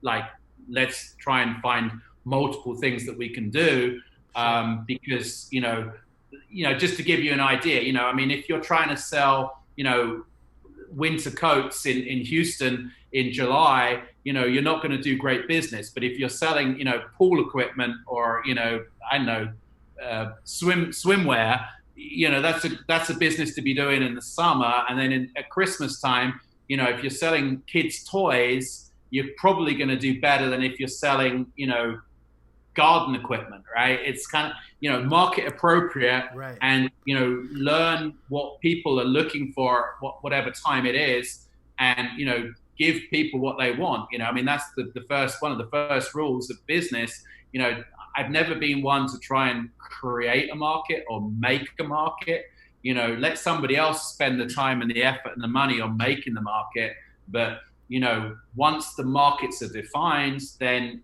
like, let's try and find multiple things that we can do. Because, just to give you an idea, if you're trying to sell, winter coats in Houston in July, you're not going to do great business. But if you're selling, pool equipment or, I don't know, swimwear, that's a business to be doing in the summer. And then at Christmas time, if you're selling kids' toys, you're probably going to do better than if you're selling, garden equipment, right? It's kind of, market appropriate, right. And, learn what people are looking for, whatever time it is, and, give people what they want. That's one of the first rules of business. I've never been one to try and create a market or make a market. Let somebody else spend the time and the effort and the money on making the market. But, once the markets are defined, then,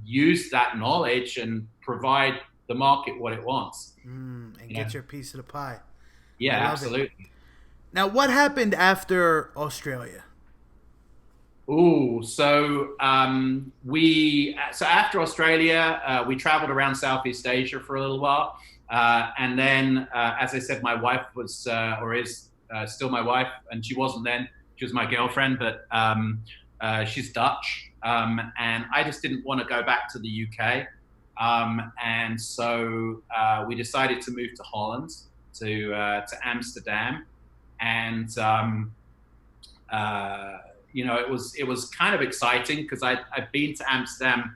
use that knowledge and provide the market what it wants. And get your piece of the pie. Yeah, absolutely. It. Now, what happened after Australia? So after Australia, we traveled around Southeast Asia for a little while. And then, as I said, my wife was, or is still my wife, and she wasn't then, she was my girlfriend, but she's Dutch. And I just didn't want to go back to the UK. And so we decided to move to Holland, to Amsterdam. And, it was kind of exciting because I've been to Amsterdam,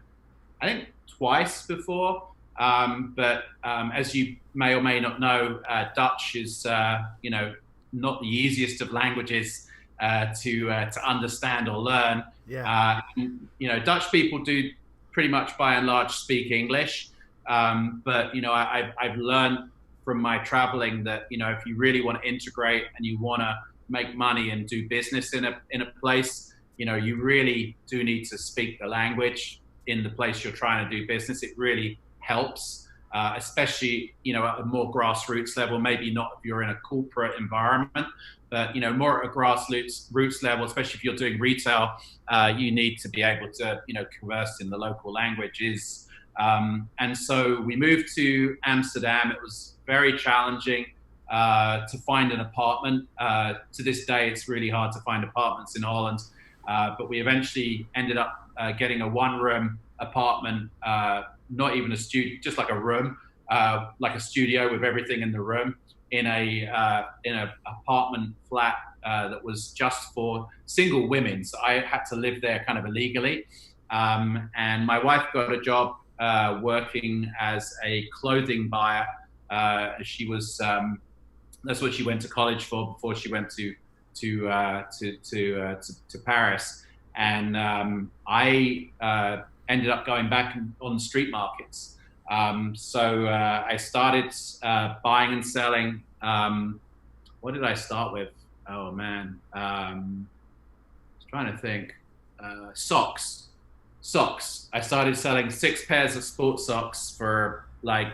I think twice before. But as you may or may not know, Dutch is, not the easiest of languages to understand or learn. Yeah. Dutch people do pretty much by and large speak English. But, I've learned from my traveling that, if you really want to integrate and you want to make money and do business in a place, you really do need to speak the language in the place you're trying to do business. It really helps, especially, at a more grassroots level, maybe not if you're in a corporate environment, but, more at a grassroots level, especially if you're doing retail, you need to be able to, converse in the local languages. And so we moved to Amsterdam. It was very challenging to find an apartment. To this day, it's really hard to find apartments in Holland. But we eventually ended up getting a one-room apartment, not even a studio, just like a room, like a studio with everything in the room, in a apartment flat that was just for single women. So I had to live there kind of illegally. And my wife got a job working as a clothing buyer. She was that's what she went to college for before she went to to Paris, and I ended up going back on the street markets. So I started buying and selling. What did I start with? Oh man, I was trying to think. Socks. I started selling 6 pairs of sports socks for like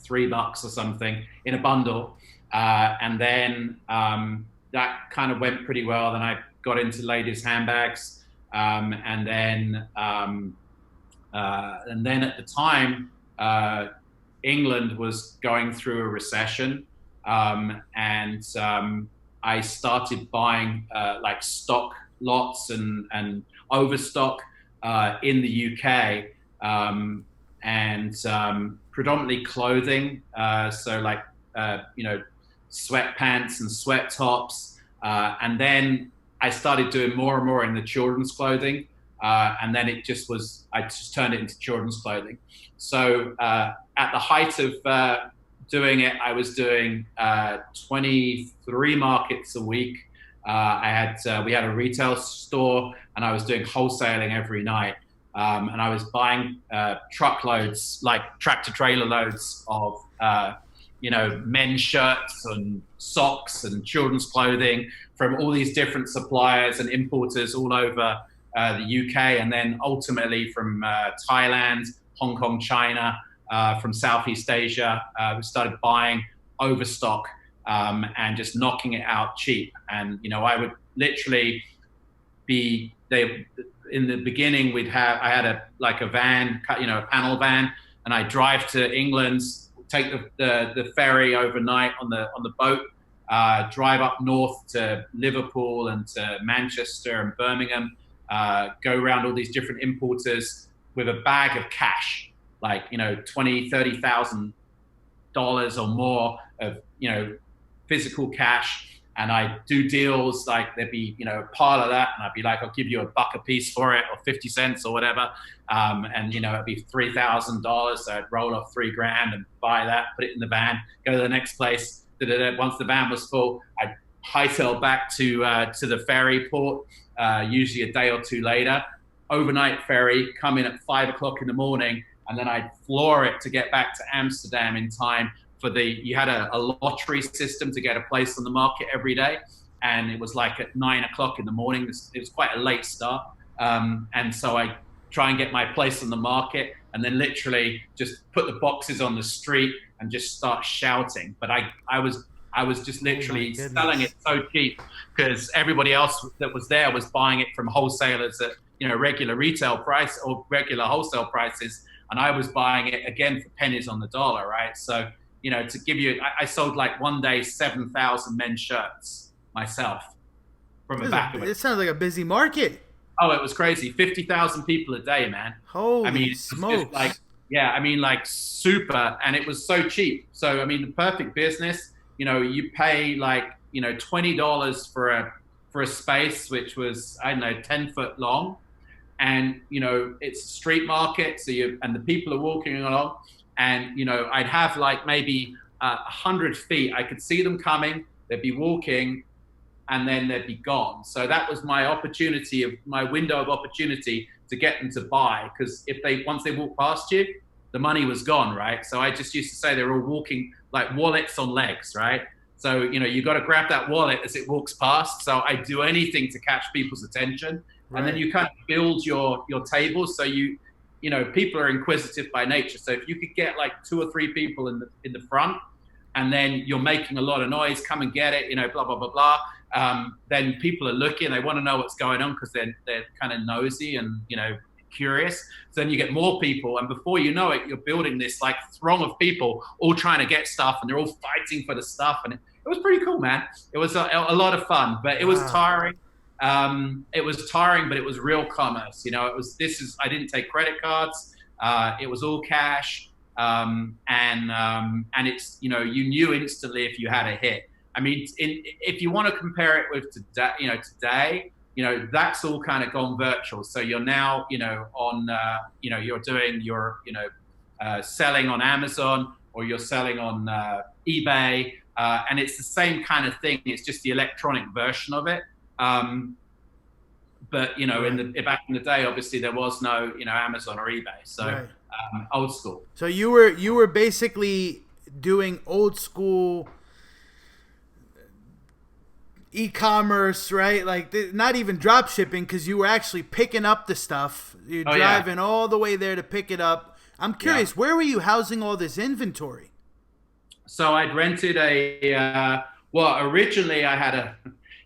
$3 or something in a bundle, and then that kind of went pretty well. Then I got into ladies' handbags, and then at the time, England was going through a recession, and I started buying like stock lots and overstock in the UK, and predominantly clothing, so like sweatpants and sweat tops, and then I started doing more and more in the children's clothing, and then I just turned it into children's clothing. So at the height of doing it, I was doing 23 markets a week. We had a retail store, and I was doing wholesaling every night. And I was buying truckloads, like tractor trailer loads of, men's shirts and socks and children's clothing from all these different suppliers and importers all over the UK, and then ultimately from Thailand, Hong Kong, China, from Southeast Asia. We started buying overstock and just knocking it out cheap. And, I would literally in the beginning, I had a van, a panel van, and I drive to England, take the ferry overnight on the boat, drive up north to Liverpool and to Manchester and Birmingham, go around all these different importers with a bag of cash, like, $20,000, $30,000 or more of, physical cash. And I do deals, like there'd be, a pile of that, and I'd be like, I'll give you $1 a piece for it, or 50 cents or whatever. And, it'd be $3,000. So I'd roll off $3,000 and buy that, put it in the van, go to the next place. Once the van was full, I'd hightail back to the ferry port, usually a day or two later, overnight ferry, come in at 5 o'clock in the morning, and then I'd floor it to get back to Amsterdam in time you had a lottery system to get a place on the market every day. And it was like at 9 o'clock in the morning. It was quite a late start. And so I try and get my place on the market, and then literally just put the boxes on the street and just start shouting. But I was just literally selling it so cheap, because everybody else that was there was buying it from wholesalers at, regular retail price or regular wholesale prices. And I was buying it again for pennies on the dollar, right? So, to give you, I sold like one day 7,000 men's shirts myself from the back of it. It sounds like a busy market. Oh, it was crazy. 50,000 people a day, man. Holy smokes. Like super. And it was so cheap. So, the perfect business, you pay like, $20 for a space, which was, 10 foot long. And, it's a street market. So and the people are walking along. And, I'd have like maybe 100 feet. I could see them coming. They'd be walking, and then they'd be gone. So that was my window of opportunity to get them to buy. Because once they walk past you, the money was gone, right? So I just used to say they're all walking like wallets on legs, right? So, you got to grab that wallet as it walks past. So I do anything to catch people's attention. Right. And then you kind of build your tables. So people are inquisitive by nature. So if you could get like 2 or 3 people in the front, and then you're making a lot of noise, come and get it, blah, blah, blah, blah. Then people are looking, they want to know what's going on, because they're kind of nosy and, curious. So then you get more people, and before you know it, you're building this like throng of people all trying to get stuff, and they're all fighting for the stuff. And it was pretty cool, man. It was a lot of fun, but it was tiring. It was tiring, but it was real commerce. I didn't take credit cards. It was all cash. And it's, you knew instantly if you had a hit. If you want to compare it with today, that's all kind of gone virtual. So you're now, on, you're doing your, selling on Amazon, or you're selling on eBay, and it's the same kind of thing. It's just the electronic version of it. But back in the day, obviously there was no Amazon or eBay, so old school. So you were basically doing old school e-commerce, right? Like not even drop shipping, because you were actually picking up the stuff. You're driving all the way there to pick it up. I'm curious, where were you housing all this inventory? So I'd rented originally I had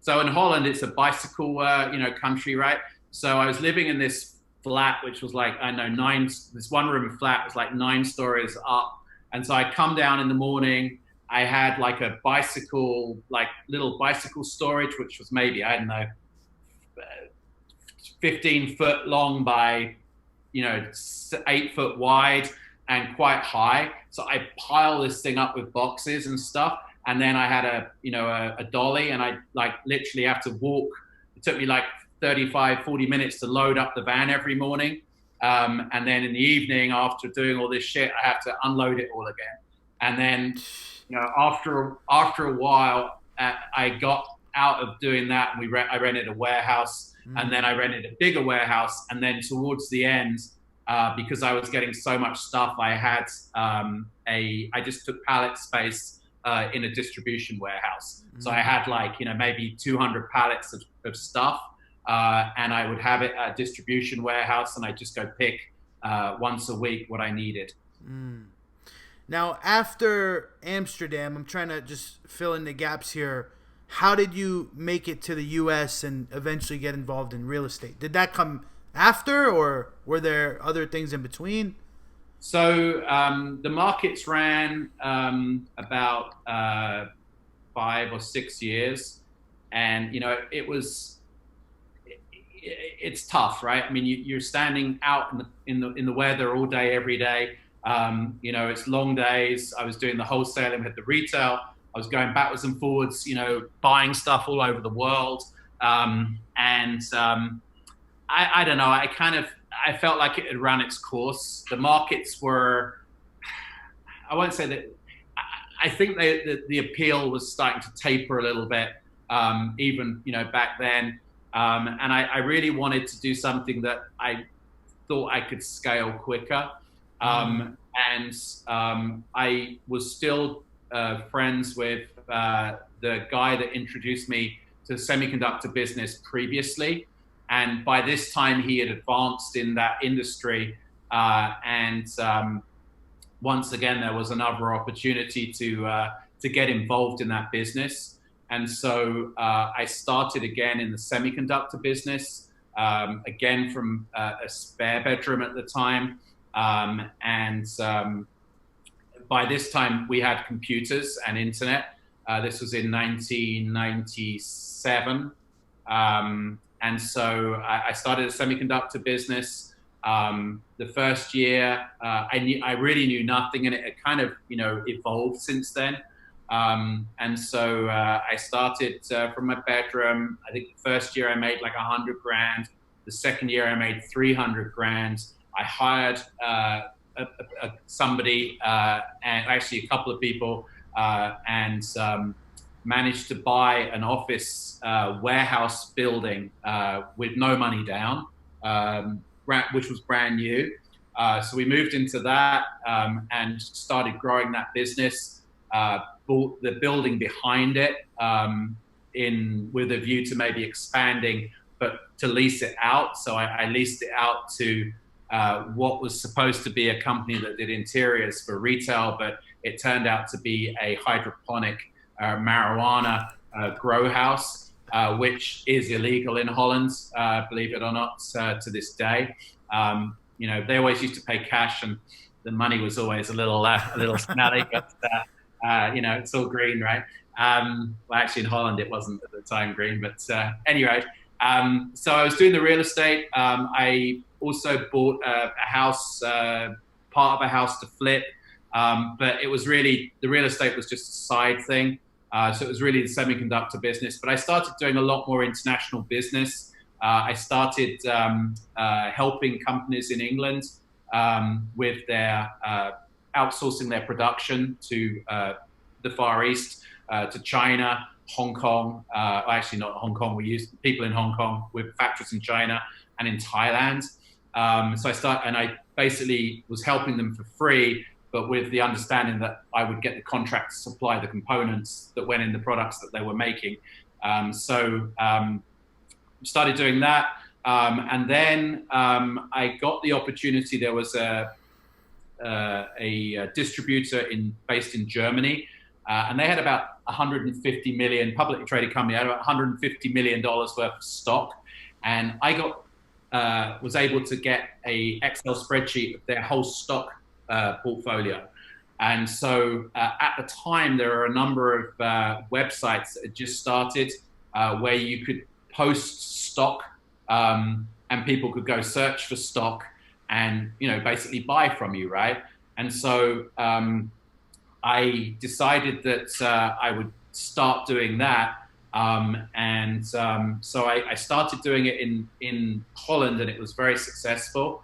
so in Holland, it's a bicycle, country, right? So I was living in this flat, which was like, I don't know, this one room flat was like 9 stories up. And so I'd come down in the morning. I had like a bicycle, like little bicycle storage, which was maybe, I don't know, 15 foot long by, 8 foot wide and quite high. So I pile this thing up with boxes and stuff. And then I had a dolly, and I like literally have to walk. It took me like 35, 40 minutes to load up the van every morning. And then in the evening, after doing all this shit, I have to unload it all again. And then, after a while, I got out of doing that, and I rented a warehouse, and then I rented a bigger warehouse. And then towards the end, because I was getting so much stuff, I had I just took pallet space in a distribution warehouse. So I had like, maybe 200 pallets of stuff, and I would have it at a distribution warehouse, and I just go pick once a week what I needed. Now, after Amsterdam, I'm trying to just fill in the gaps here. How did you make it to the U.S. and eventually get involved in real estate? Did that come after, or were there other things in between? So the markets ran about 5 or 6 years, and it's tough, right? I mean, you're standing out in the weather all day, every day. It's long days. I was doing the wholesaling, had the retail. I was going backwards and forwards, buying stuff all over the world. I don't know. I felt like it had run its course. The markets were, I won't say that, I think the appeal was starting to taper a little bit, even, back then. And I really wanted to do something that I thought I could scale quicker. I was still friends with the guy that introduced me to the semiconductor business previously. And by this time, he had advanced in that industry. Once again, there was another opportunity to get involved in that business. And so I started again in the semiconductor business, again from a spare bedroom at the time. By this time, we had computers and internet. This was in 1997. And so I started a semiconductor business. The first year, I really knew nothing, and it had kind of, evolved since then. And so I started from my bedroom. I think the first year I made like $100,000. The second year I made $300,000. I hired somebody, and actually a couple of people, and managed to buy an office warehouse building with no money down, which was brand new. So we moved into that and started growing that business, bought the building behind it with a view to maybe expanding, but to lease it out. So I leased it out to what was supposed to be a company that did interiors for retail, but it turned out to be a hydroponic marijuana grow house, which is illegal in Holland, believe it or not, to this day. They always used to pay cash, and the money was always a little smelly, but it's all green, right? Well, actually in Holland it wasn't at the time green, but anyway. So I was doing the real estate. I also bought a house, part of a house to flip, but it was really, the real estate was just a side thing. So it was really the semiconductor business, but I started doing a lot more international business. I started helping companies in England with their outsourcing their production to the Far East, to China, Hong Kong. Actually, not Hong Kong. We used people in Hong Kong with factories in China and in Thailand. So I basically was helping them for free, but with the understanding that I would get the contract to supply the components that went in the products that they were making. Started doing that. And then I got the opportunity. There was a distributor based in Germany, and they had about 150 million, publicly traded company, had about 150 million dollars worth of stock, and I was able to get a Excel spreadsheet of their whole stock portfolio. And so at the time, there were a number of websites that had just started where you could post stock, and people could go search for stock and basically buy from you, right? And so I decided that I would start doing that. So I started doing it in Holland, and it was very successful.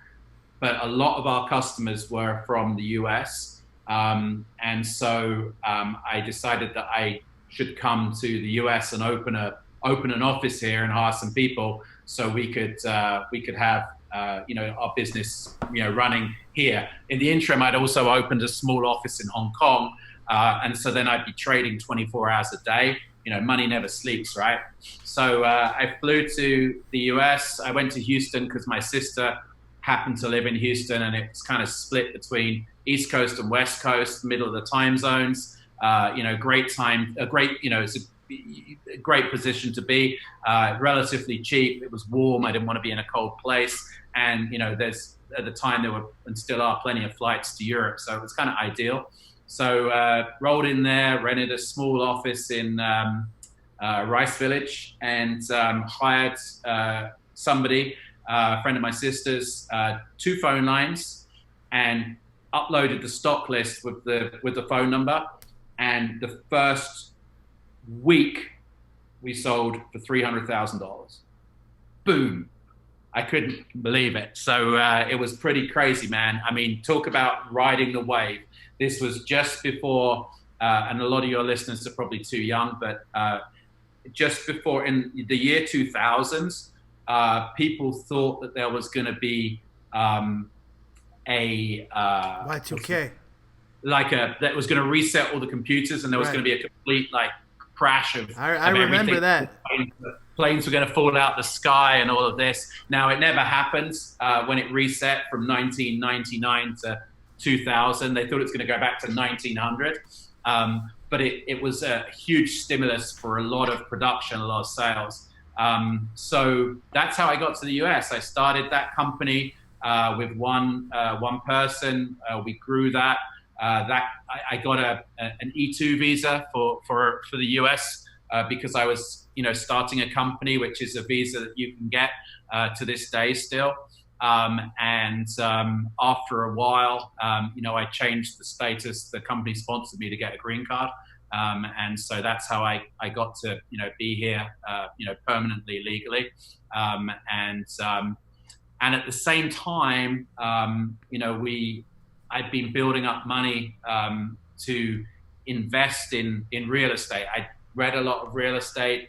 But a lot of our customers were from the US. And so I decided that I should come to the US and open an office here and hire some people so we could have our business running here. In the interim, I'd also opened a small office in Hong Kong, and so then I'd be trading 24 hours a day. Money never sleeps, right? So I flew to the US. I went to Houston because my sister happened to live in Houston, and it's kind of split between East Coast and West Coast, middle of the time zones. Great time, it's a great position to be. Relatively cheap. It was warm. I didn't want to be in a cold place, and there's at the time there were and still are plenty of flights to Europe, so it was kind of ideal. So rolled in there, rented a small office in Rice Village, and hired somebody, a friend of my sister's, 2 phone lines, and uploaded the stock list with the phone number. And the first week, we sold for $300,000. Boom. I couldn't believe it. So it was pretty crazy, man. I mean, talk about riding the wave. This was just before, and a lot of your listeners are probably too young, but just before, in the year 2000s, people thought that there was going to be Y2K. That was going to reset all the computers, and there was going to be a complete crash of I remember that. Planes were going to fall out the sky and all of this. Now, it never happened when it reset from 1999 to 2000. They thought it was going to go back to 1900. But it was a huge stimulus for a lot of production, a lot of sales. So that's how I got to the US. I started that company with one person. We grew that. I got an E2 visa for the US because I was starting a company, which is a visa that you can get to this day still. And after a while, I changed the status. The company sponsored me to get a green card. And so that's how I got to, be here, permanently, legally. And at the same time, I'd been building up money to invest in real estate. I read a lot of real estate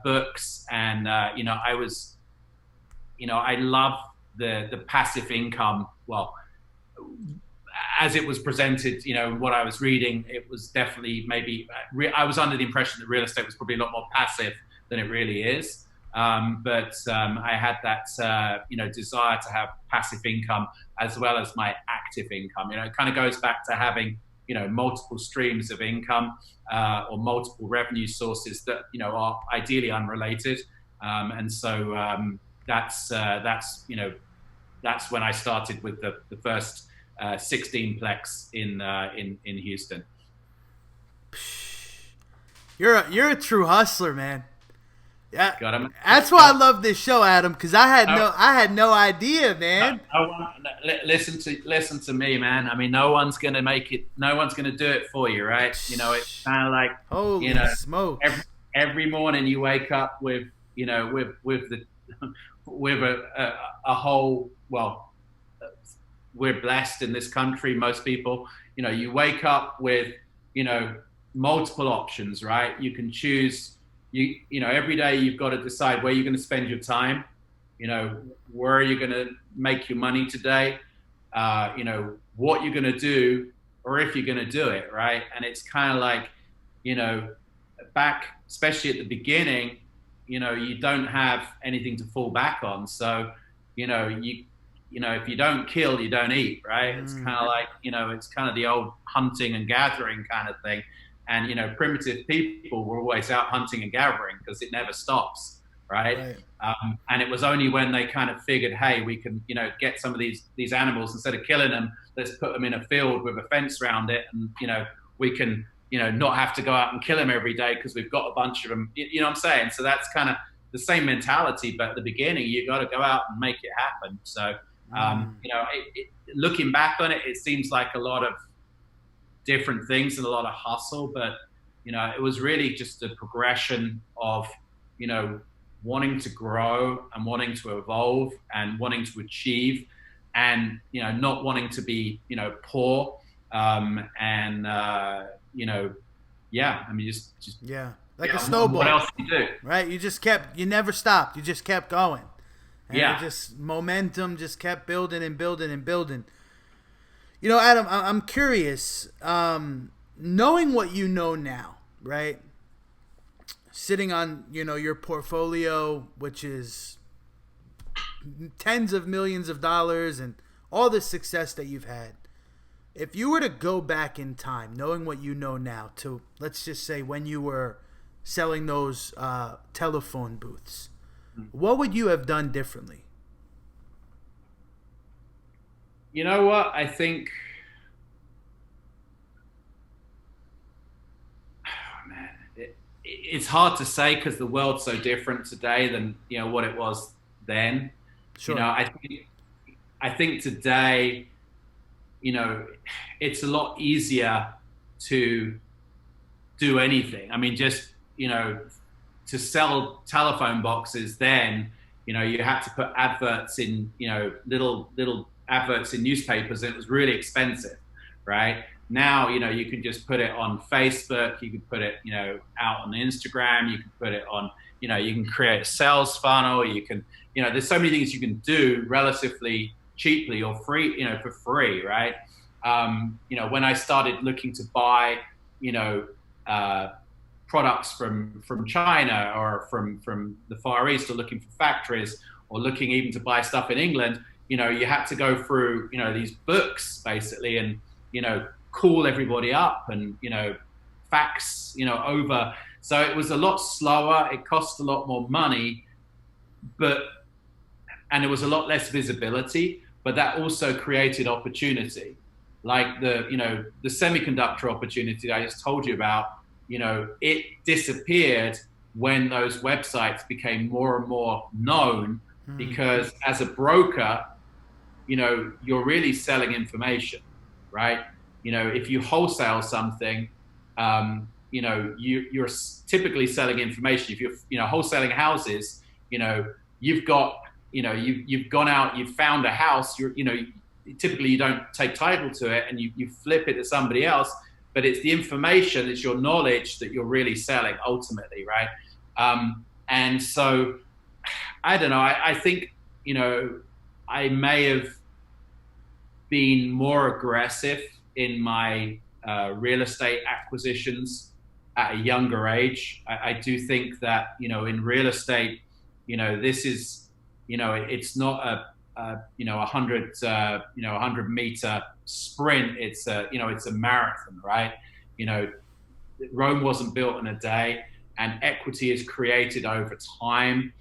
books, and I was, I love the passive income. Well, as it was presented, what I was reading, it was definitely I was under the impression that real estate was probably a lot more passive than it really is. But I had that, desire to have passive income as well as my active income. It kind of goes back to having, multiple streams of income or multiple revenue sources that, are ideally unrelated. And so that's when I started with the first 16-plex in Houston. You're a true hustler, man. Yeah, that's why I love this show, Adam, because I had no idea, man. Listen to me, man. I mean, no one's gonna make it. No one's gonna do it for you, right? It's kind of like, holy smoke. Every morning you wake up with a whole, we're blessed in this country. Most people, you wake up with, multiple options, right? You can choose, every day you've got to decide where you're going to spend your time, where are you going to make your money today, what you're going to do, or if you're going to do it, right? And it's kind of like, back, especially at the beginning, you don't have anything to fall back on. So, if you don't kill, you don't eat, right? It's kind of like, it's kind of the old hunting and gathering kind of thing. And, primitive people were always out hunting and gathering because it never stops, right? And it was only when they kind of figured, hey, we can, get some of these animals, instead of killing them, let's put them in a field with a fence around it. And, we can, not have to go out and kill them every day because we've got a bunch of them. You know what I'm saying? So that's kind of the same mentality, but at the beginning, you got to go out and make it happen. So, looking back on it, it seems like a lot of different things and a lot of hustle, but, it was really just a progression of, wanting to grow and wanting to evolve and wanting to achieve and, not wanting to be, poor. Like a snowball. What else do you do? Right? You never stopped. You just kept going. And yeah. It just momentum just kept building and building and building. Adam, I'm curious, knowing what you know now, right? Sitting on, your portfolio, which is tens of millions of dollars and all the success that you've had. If you were to go back in time, knowing what you know now, to, let's just say, when you were selling those telephone booths, what would you have done differently? You know what? I think, it's hard to say because the world's so different today than, what it was then. Sure. I think today, it's a lot easier to do anything. I mean, just, to sell telephone boxes then, you had to put adverts in, little adverts in newspapers, and it was really expensive, right? Now, you can just put it on Facebook, you can put it, out on Instagram, you can put it on, you can create a sales funnel, you can, there's so many things you can do relatively cheaply or free, for free, right? When I started looking to buy, products from China or from the Far East, or looking for factories, or looking even to buy stuff in England, you had to go through, these books basically, and, call everybody up and, fax, over. So it was a lot slower. It cost a lot more money, and it was a lot less visibility, but that also created opportunity. Like the semiconductor opportunity I just told you about, it disappeared when those websites became more and more known, because as a broker, you're really selling information, right? If you wholesale something, you're typically selling information. If you're, wholesaling houses, you've got, you've gone out, you've found a house, typically you don't take title to it, and you flip it to somebody else, but it's the information, it's your knowledge that you're really selling ultimately, right? And so, I don't know, I think, I may have been more aggressive in my real estate acquisitions at a younger age. I do think that, in real estate, this is, it's not a 100 meter sprint. It's a marathon, right? Rome wasn't built in a day, and equity is created over time.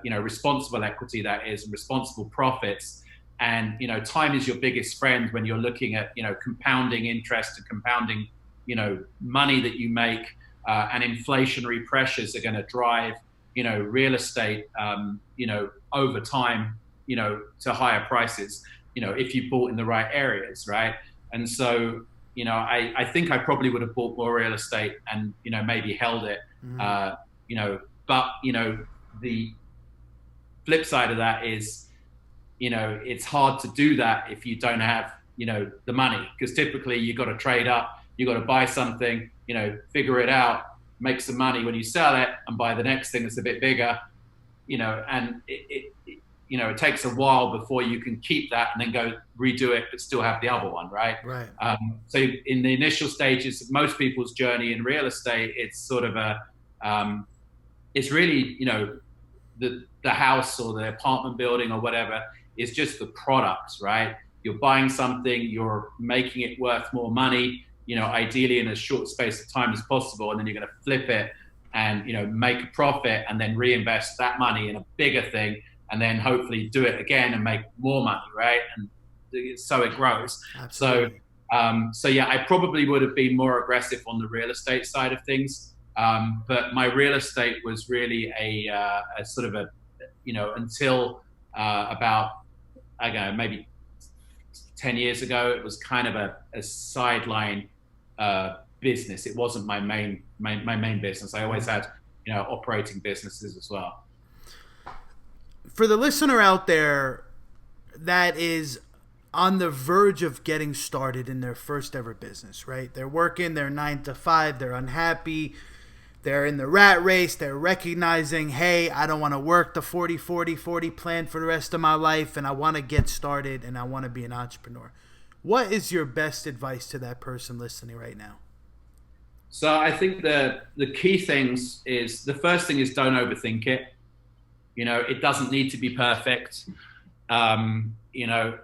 Responsible equity, that is, responsible profits. And, time is your biggest friend when you're looking at, compounding interest and compounding, money that you make, and inflationary pressures are going to drive, real estate, over time, to higher prices, if you bought in the right areas, right? And so, I think I probably would have bought more real estate and, maybe held it, but, the flip side of that is, it's hard to do that if you don't have, the money, because typically you got to trade up, you got to buy something, figure it out, make some money when you sell it, and buy the next thing that's a bit bigger, and it takes a while before you can keep that and then go redo it, but still have the other one, right? Right. So in the initial stages of most people's journey in real estate, it's sort of it's really, the house or the apartment building or whatever is just the product, right? You're buying something, you're making it worth more money, ideally in as short space of time as possible, and then you're going to flip it and, make a profit and then reinvest that money in a bigger thing, and then hopefully do it again and make more money, right? And so it grows. Absolutely. So yeah, I probably would have been more aggressive on the real estate side of things. But my real estate was really a sort of until about, I don't know, maybe 10 years ago, it was kind of a sideline business. It wasn't my main business. I always had, operating businesses as well. For the listener out there that is on the verge of getting started in their first ever business, right? They're working their 9 to 5, they're unhappy, they're in the rat race, they're recognizing, hey, I don't want to work the 40-40-40 plan for the rest of my life, and I want to get started and I want to be an entrepreneur. What is your best advice to that person listening right now? So I think the key things is, the first thing is, don't overthink it. It doesn't need to be perfect. It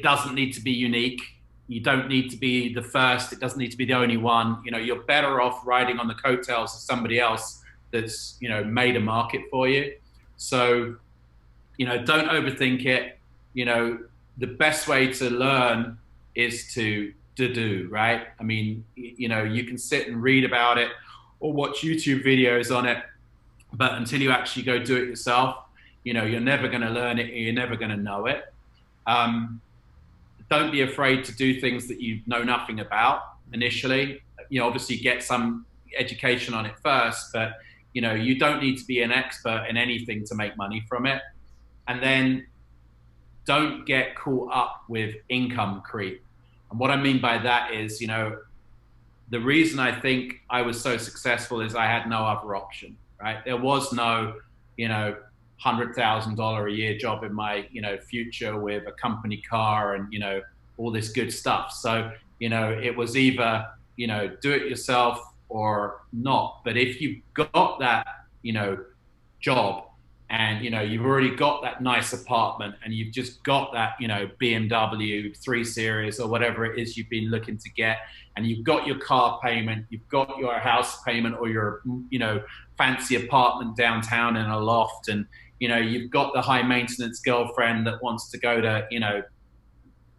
doesn't need to be unique. You don't need to be the first. It doesn't need to be the only one. You're better off riding on the coattails of somebody else that's, made a market for you. So, don't overthink it. The best way to learn is to do, right? I mean, you can sit and read about it or watch YouTube videos on it, but until you actually go do it yourself, you're never going to learn it, and you're never going to know it. Don't be afraid to do things that you know nothing about initially. Obviously get some education on it first, but you don't need to be an expert in anything to make money from it. And then don't get caught up with income creep. And what I mean by that is, the reason I think I was so successful is I had no other option, right? There was no, $100,000 a year job in my, future with a company car and, all this good stuff. So, it was either, do it yourself or not. But if you've got that, job, and, you've already got that nice apartment, and you've just got that, BMW 3 Series or whatever it is you've been looking to get, and you've got your car payment, you've got your house payment or your, fancy apartment downtown in a loft, and, you've got the high maintenance girlfriend that wants to go to,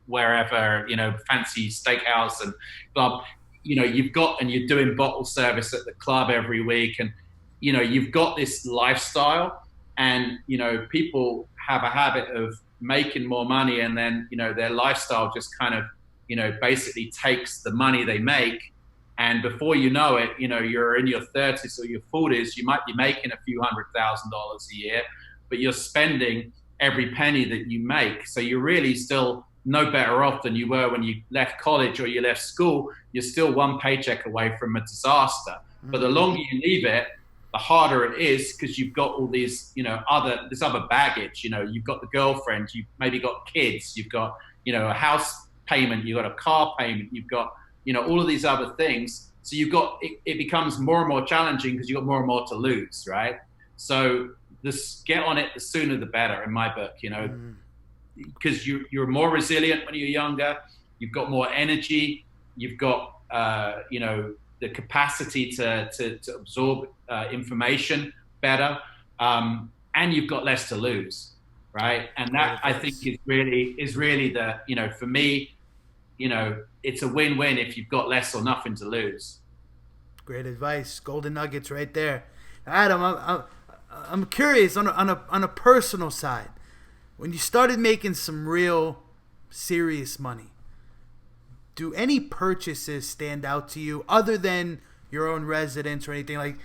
wherever, fancy steakhouse and club, you've got, and you're doing bottle service at the club every week, and, you've got this lifestyle, and, people have a habit of making more money, and then, their lifestyle just kind of, basically takes the money they make. And before you know it, you're in your 30s or your 40s, you might be making a few $100,000 a year, but you're spending every penny that you make. So you're really still no better off than you were when you left college or you left school. You're still one paycheck away from a disaster. Mm-hmm. But the longer you leave it, the harder it is, because you've got all these, this other baggage. You've got the girlfriend, you've maybe got kids, you've got, a house payment, you've got a car payment, you've got, all of these other things. So you've got, it becomes more and more challenging because you've got more and more to lose, right? So this, get on it, the sooner the better, in my book, because you're more resilient when you're younger, you've got more energy, you've got, the capacity to absorb information better, and you've got less to lose, right? And that, I think, is really the, for me, it's a win-win if you've got less or nothing to lose. Great advice, golden nuggets right there. Adam, I'm curious on a personal side. When you started making some real serious money, do any purchases stand out to you other than your own residence or anything? Like,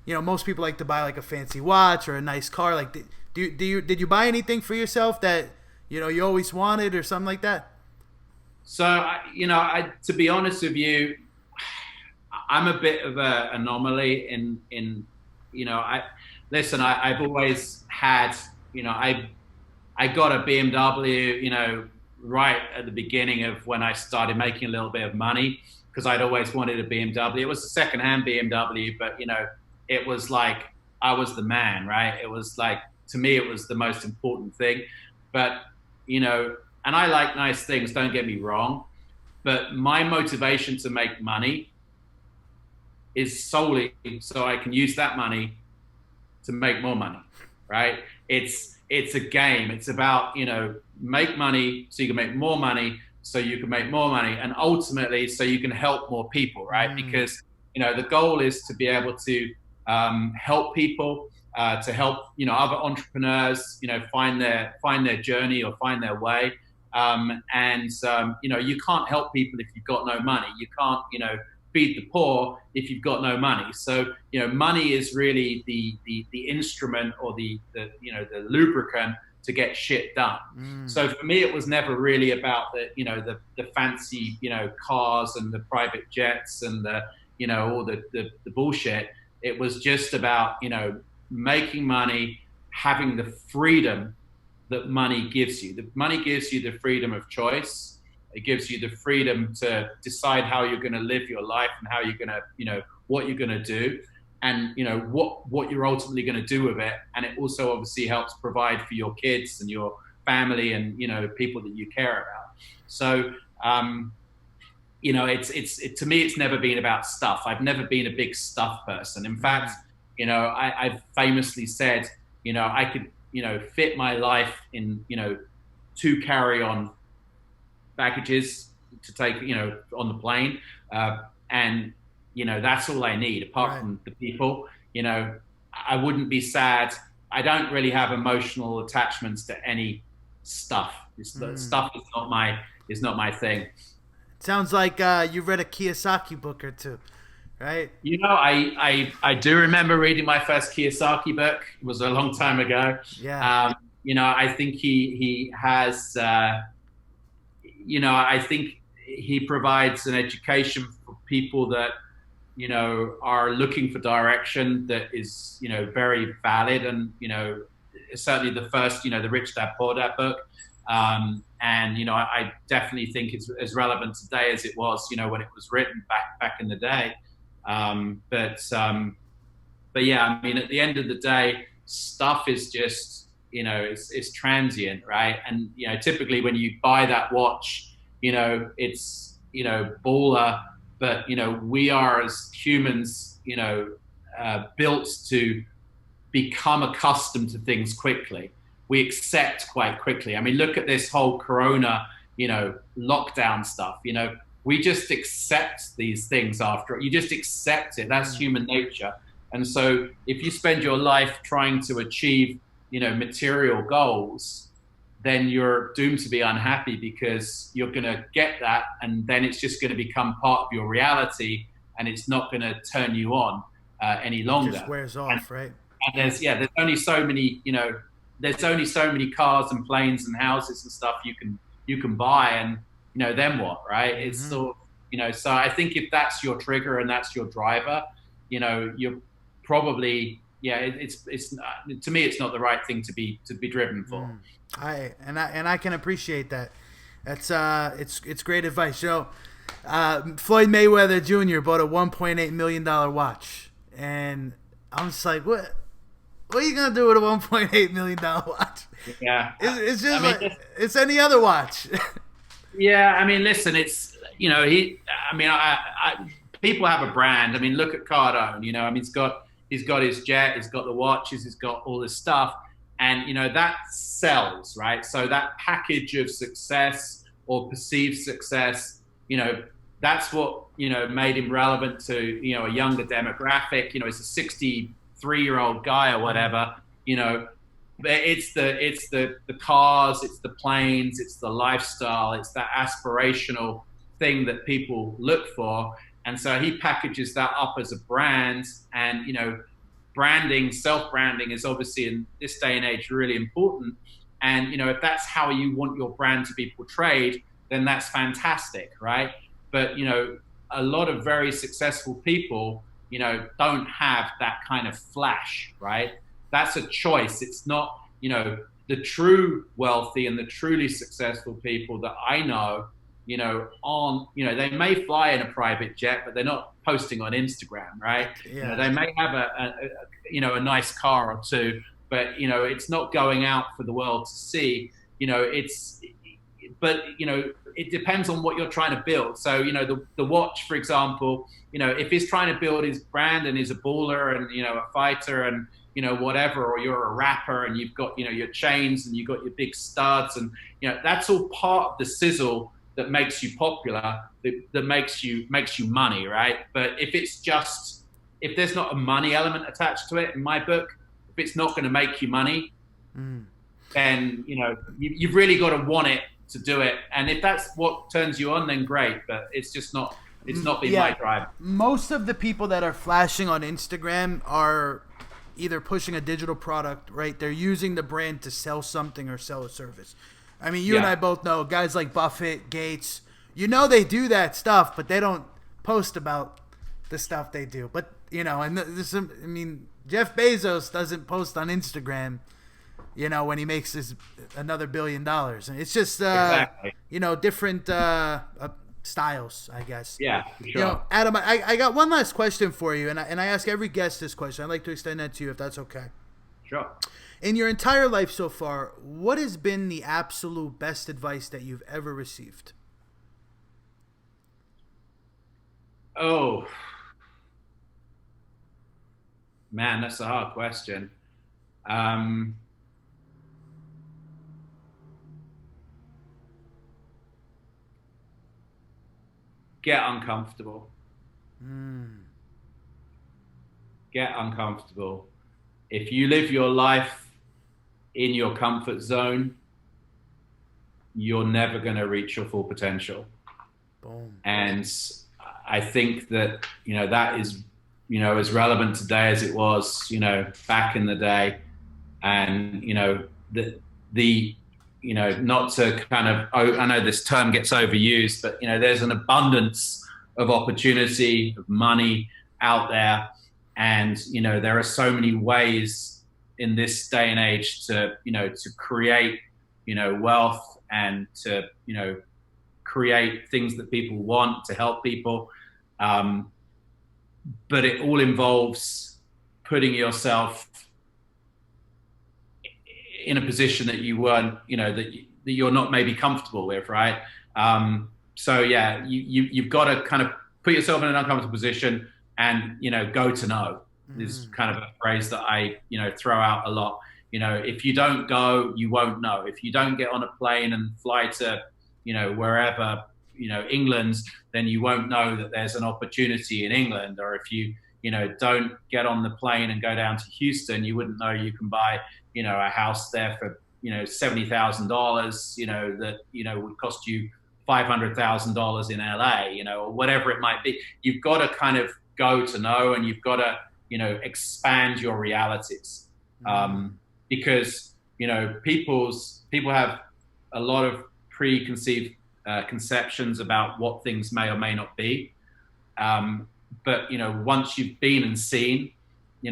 most people like to buy like a fancy watch or a nice car. Like, Did you buy anything for yourself that you always wanted or something like that? So, to be honest with you, I'm a bit of an anomaly I've always had, I got a BMW, right at the beginning of when I started making a little bit of money, because I'd always wanted a BMW. It was a secondhand BMW, but it was like I was the man, right? It was like, to me, it was the most important thing. But and I like nice things, don't get me wrong, but my motivation to make money is solely so I can use that money to make more money, right? It's a game. It's about, make money so you can make more money, so you can make more money, and ultimately so you can help more people, right? Because, the goal is to be able to help people, to help, other entrepreneurs, find their journey or find their way. You can't help people if you've got no money. You can't, feed the poor if you've got no money. So, money is really the instrument or the lubricant to get shit done. So for me, it was never really about the fancy, cars and the private jets and all the bullshit. It was just about, making money, having the freedom that money gives you. The money gives you the freedom of choice. It gives you the freedom to decide how you're going to live your life and how you're going to, what you're going to do, and what you're ultimately going to do with it. And it also obviously helps provide for your kids and your family and people that you care about. So to me, it's never been about stuff. I've never been a big stuff person. In fact, I've famously said, I could fit my life in 2 carry-on packages to take on the plane, and that's all I need apart from the people. I wouldn't be sad. I don't really have emotional attachments to any stuff. Stuff is not my thing. Sounds like you've read a Kiyosaki book or two, right? I do remember reading my first Kiyosaki book. It was a long time ago. Yeah. I think he has I think he provides an education for people that, are looking for direction that is, very valid. And, certainly the first, the Rich Dad Poor Dad book. I definitely think it's as relevant today as it was, when it was written back in the day. But yeah, I mean, at the end of the day, stuff is just, it's transient, right? And, typically when you buy that watch, it's, baller, but, we are as humans, built to become accustomed to things quickly. We accept quite quickly. I mean, look at this whole Corona, lockdown stuff, we just accept these things you just accept it. That's human nature. And so if you spend your life trying to achieve, material goals, then you're doomed to be unhappy, because you're going to get that, and then it's just going to become part of your reality, and it's not going to turn you on any longer. It just wears off, right? And there's only so many, there's only so many cars and planes and houses and stuff you can buy, and then what, right? It's sort of, so I think if that's your trigger and that's your driver, you're probably, it's to me, it's not the right thing to be driven for. I can appreciate that. That's it's great advice. Floyd Mayweather Jr. bought a $1.8 million watch, and I'm just like, what are you gonna do with a $1.8 million watch? Yeah, it's just it's any other watch. Yeah, I mean, listen, it's people have a brand. I mean, look at Cardone. I mean, he's got his jet, he's got the watches, he's got all this stuff. And, that sells, right? So that package of success or perceived success, that's what, made him relevant to, a younger demographic. He's a 63-year-old guy or whatever, but it's the cars, it's the planes, it's the lifestyle, it's that aspirational thing that people look for. And so he packages that up as a brand, and, branding, self-branding is obviously in this day and age really important. And, if that's how you want your brand to be portrayed, then that's fantastic, right? But, a lot of very successful people, don't have that kind of flash, right? That's a choice. It's not, the true wealthy and the truly successful people that I know, they may fly in a private jet, but they're not posting on Instagram, right? Yeah. They may have a nice car or two, but, it's not going out for the world to see. But it depends on what you're trying to build. So, the watch, for example, if he's trying to build his brand and he's a baller and, a fighter and, whatever, or you're a rapper and you've got, your chains and you've got your big studs and, that's all part of the sizzle that makes you popular, that makes you money, right? But if there's not a money element attached to it, in my book, if it's not going to make you money, then, you've really got to want it to do it. And if that's what turns you on, then great. But it's just not, been my drive. Most of the people that are flashing on Instagram are either pushing a digital product, right? They're using the brand to sell something or sell a service. I mean, you and I both know guys like Buffett, Gates, they do that stuff, but they don't post about the stuff they do. But, and Jeff Bezos doesn't post on Instagram, when he makes another $1 billion. And it's just, exactly. Different styles, I guess. Yeah, for sure. Adam, I got one last question for you, and I ask every guest this question. I'd like to extend that to you if that's okay. Sure. In your entire life so far, what has been the absolute best advice that you've ever received? Oh, man, that's a hard question. Get uncomfortable. Get uncomfortable. If you live your life in your comfort zone, you're never going to reach your full potential. Boom. And I think that, that is, as relevant today as it was, back in the day. And, not to kind of, I know this term gets overused, but, there's an abundance of opportunity, of money out there. And, there are so many ways in this day and age to create, wealth and to, create things that people want, to help people. But it all involves putting yourself in a position that you weren't, that you're not maybe comfortable with, right? So yeah, you've got to kind of put yourself in an uncomfortable position and, go to know. This is kind of a phrase that I, throw out a lot. If you don't go, you won't know. If you don't get on a plane and fly to, wherever, England, then you won't know that there's an opportunity in England. Or if you, don't get on the plane and go down to Houston, you wouldn't know you can buy, a house there for, $70,000, that, would cost you $500,000 in LA, or whatever it might be. You've got to kind of go to know, and you've got to, expand your realities. Because, people have a lot of preconceived conceptions about what things may or may not be. But, once you've been and seen,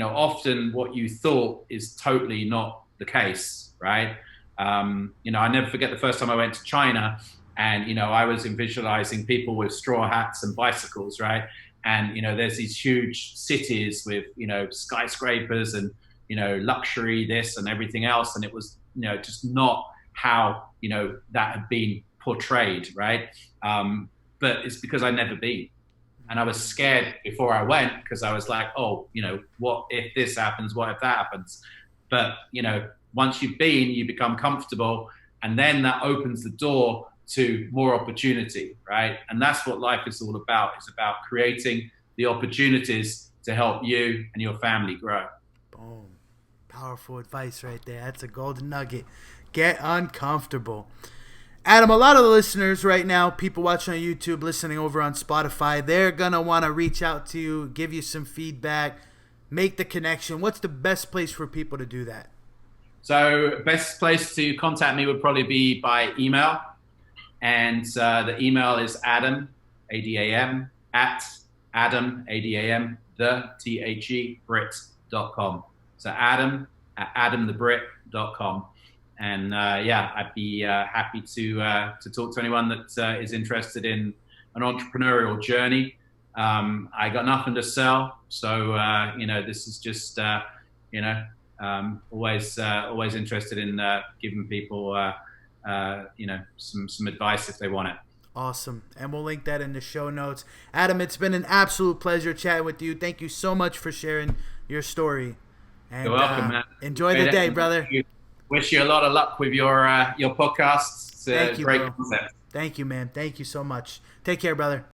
often what you thought is totally not the case, right? I never forget the first time I went to China, and, I was visualizing people with straw hats and bicycles, right? And, there's these huge cities with, skyscrapers and, luxury, this and everything else. And it was, just not how, that had been portrayed, right? But it's because I'd never been. And I was scared before I went, because I was like, oh, what if this happens? What if that happens? But, once you've been, you become comfortable, and then that opens the door to more opportunity, right? And that's what life is all about. It's about creating the opportunities to help you and your family grow. Boom. Powerful advice right there. That's a golden nugget. Get uncomfortable. Adam, a lot of the listeners right now, people watching on YouTube, listening over on Spotify, they're going to want to reach out to you, give you some feedback. make the connection, what's the best place for people to do that? So best place to contact me would probably be by email. And the email is Adam, A-D-A-M, at Adam, A-D-A-M, Brit.com. So Adam at adamthebrit.com. And I'd be happy to talk to anyone that is interested in an entrepreneurial journey. I got nothing to sell, so this is just always interested in giving people some advice if they want it. Awesome. And we'll link that in the show notes. Adam, it's been an absolute pleasure chatting with you. Thank you so much for sharing your story. And, you're welcome, man. Enjoy the day, brother. Wish you a lot of luck with your podcasts. It's Thank you, great bro. concept. Thank you, man. Thank you so much. Take care, brother.